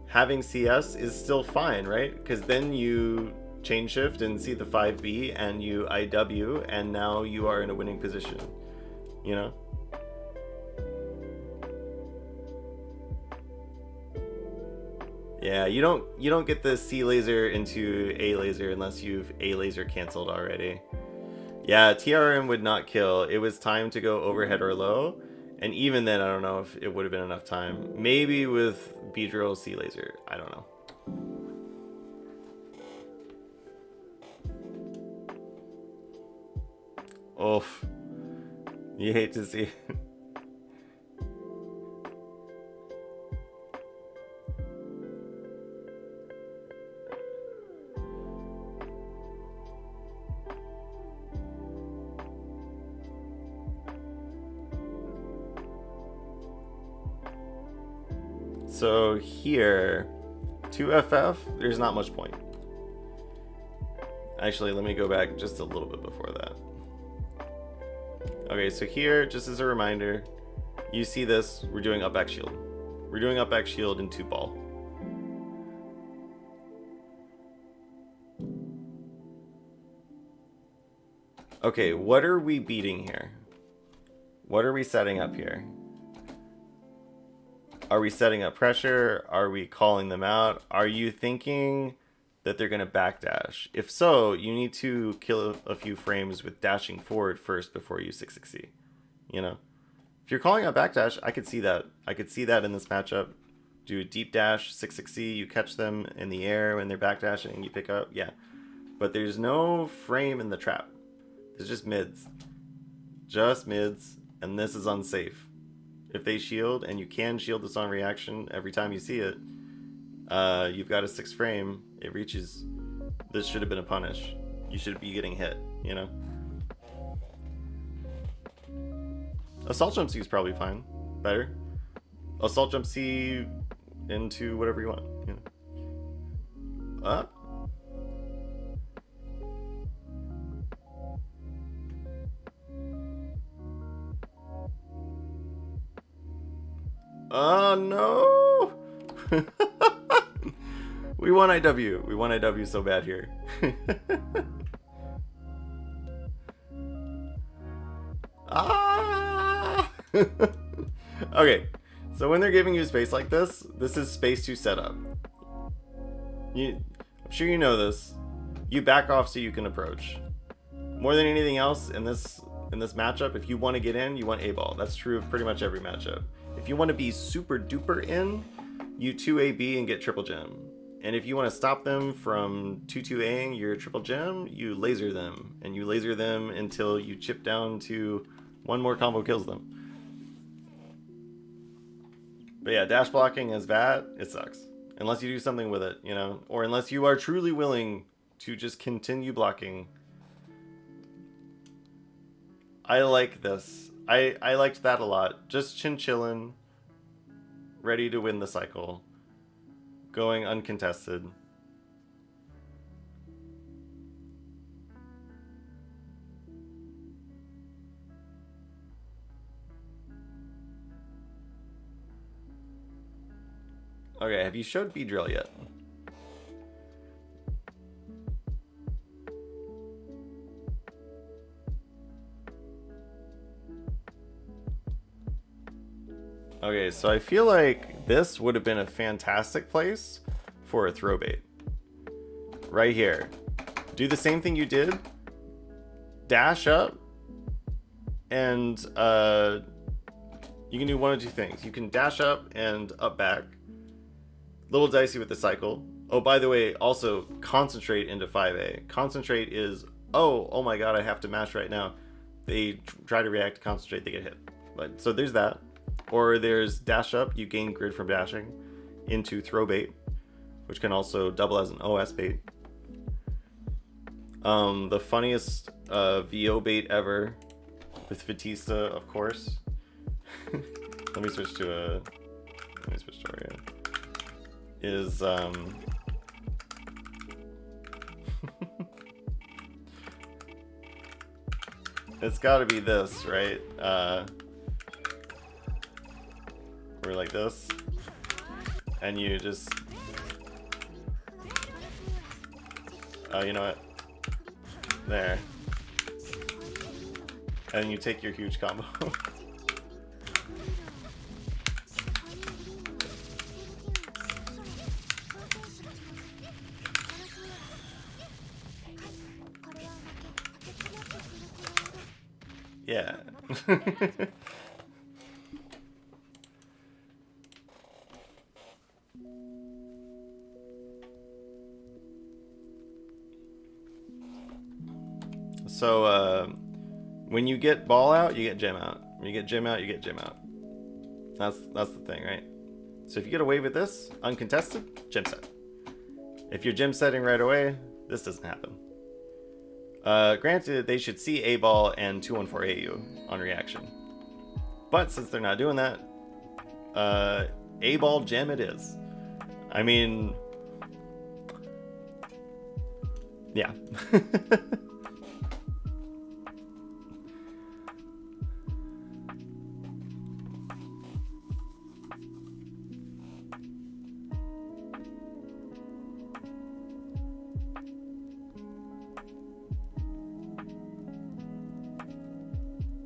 having CS is still fine, right? Because then you chain shift and see the 5B and you IW and now you are in a winning position, you know? Yeah, you don't get the C laser into A laser unless you've A laser canceled already. Yeah, TRM would not kill. It was time to go overhead or low, and even then I don't know if it would have been enough time. Maybe with Beedrill C laser, I don't know. Oof. You hate to see it. So here, 2FF, there's not much point. Actually, let me go back just a little bit before that. Okay, so here, just as a reminder, you see this, we're doing up back shield. We're doing up back shield in 2 ball. Okay, what are we beating here? What are we setting up here? Are we setting up pressure? Are we calling them out? Are you thinking that they're going to backdash? If so, you need to kill a few frames with dashing forward first before you 6-6C. You know? If you're calling out backdash, I could see that. I could see that in this matchup. Do a deep dash, 6-6C, you catch them in the air when they're backdashing, you pick up. Yeah. But there's no frame in the trap. There's just mids. Just mids. And this is unsafe. If they shield, and you can shield this on reaction every time you see it, You've got a 6 frame. It reaches. This should have been a punish. You should be getting hit, you know? Assault Jump C is probably fine. Better. Assault Jump C into whatever you want, you know? Up. Oh no! We won IW. We won IW so bad here. Ah! Okay, so when they're giving you space like this is space to set up. I'm sure you know this. You back off so you can approach. More than anything else in this matchup, if you want to get in, you want A-ball. That's true of pretty much every matchup. If you want to be super duper in, you 2AB and get triple gem. And if you want to stop them from 2-2Aing your triple gem, you laser them. And you laser them until you chip down to one more combo kills them. But yeah, dash blocking as VAT, it sucks. Unless you do something with it, you know? Or unless you are truly willing to just continue blocking. I like this. I liked that a lot. Just chinchillin', ready to win the cycle, going uncontested. Okay, have you showed B-Drill yet? Okay, so I feel like this would have been a fantastic place for a throw bait. Right here. Do the same thing you did. Dash up. And you can do one of two things. You can dash up and up back. Little dicey with the cycle. Oh, by the way, also concentrate into 5A. Concentrate is, oh my god, I have to mash right now. They try to react to concentrate, they get hit. But so there's that. Or there's dash up, you gain grid from dashing into throw bait, which can also double as an OS bait. The funniest VO bait ever with Batista, of course. Let me switch to Oreo. Is it's gotta be this, right? We're like this, and you just, oh, you know what? There, and you take your huge combo. Yeah. So, when you get ball out, you get gem out. When you get gem out, you get gem out. That's the thing, right? So if you get away with this, uncontested, gem set. If you're gem setting right away, this doesn't happen. Granted, they should see A-ball and 214AU on reaction. But since they're not doing that, A-ball gem it is. I mean, yeah.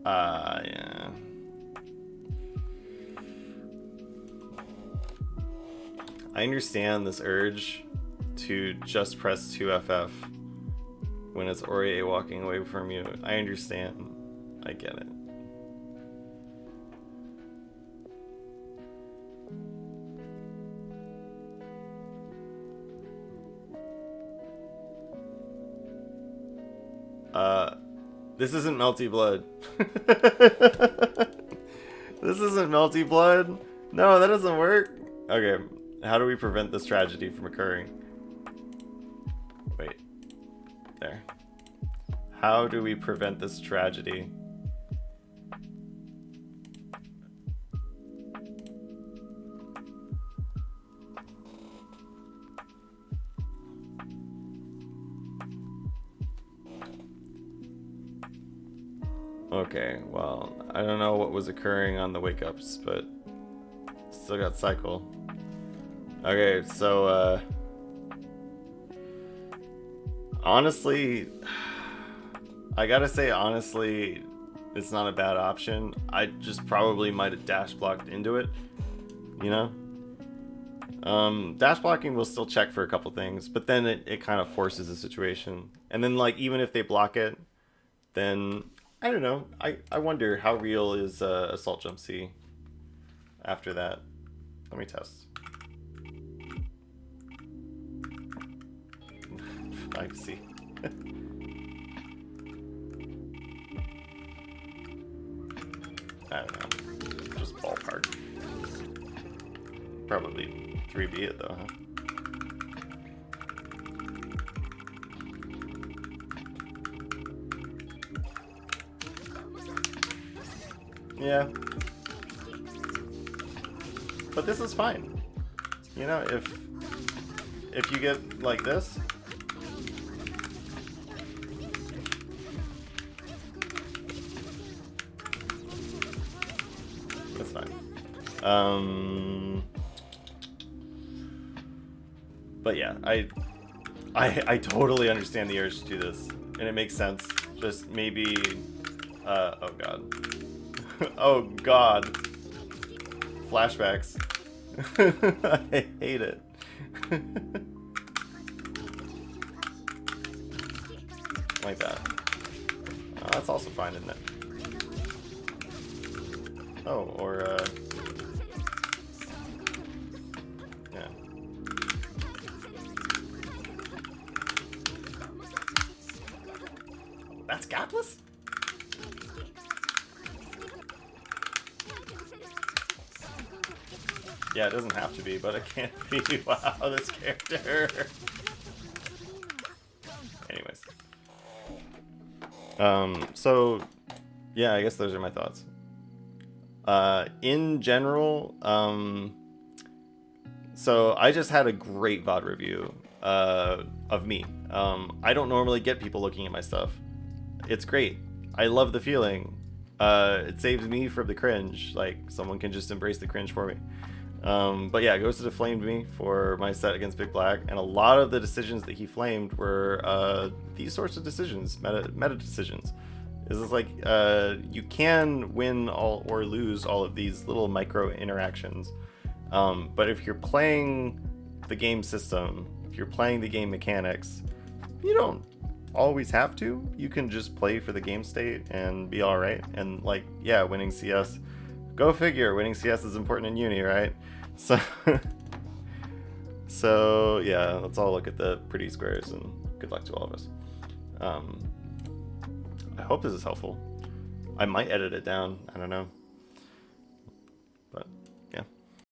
Yeah. I understand this urge to just press 2FF when it's Aurier walking away from you. I understand. I get it. This isn't Melty Blood. This isn't Melty Blood. No, that doesn't work. Okay. How do we prevent this tragedy from occurring? Wait. There. How do we prevent this tragedy? Okay, well, I don't know what was occurring on the wake-ups, but still got cycle. Okay, so, honestly, I gotta say, honestly, it's not a bad option. I just probably might have dash blocked into it, you know? Dash blocking will still check for a couple things, but then it kind of forces the situation. And then, like, even if they block it, then, I don't know. I wonder how real is Assault Jump C after that. Let me test. I see. I don't know. Just ballpark. Probably 3B it though, huh? Yeah. But this is fine. You know, if you get like this, that's fine. But yeah, I totally understand the urge to do this, and it makes sense. Just maybe, oh god. Oh god. Flashbacks. I hate it. Like that. Oh, that's also fine, isn't it? Oh, or, yeah. That's gapless? Yeah, it doesn't have to be, but it can't be. Wow, this character. Anyways. So, yeah, I guess those are my thoughts. In general, so I just had a great VOD review, of me. I don't normally get people looking at my stuff. It's great. I love the feeling. It saves me from the cringe. Like, someone can just embrace the cringe for me. But yeah, Ghosted have flamed me for my set against Big Black, and a lot of the decisions that he flamed were these sorts of decisions, meta decisions. Is this like you can win all or lose all of these little micro interactions, but if you're playing the game system, if you're playing the game mechanics, you don't always have to. You can just play for the game state and be all right. And like, yeah, winning CS. Go figure, winning CS is important in uni, right? So, so yeah, let's all look at the pretty squares, and good luck to all of us. I hope this is helpful. I might edit it down, I don't know. But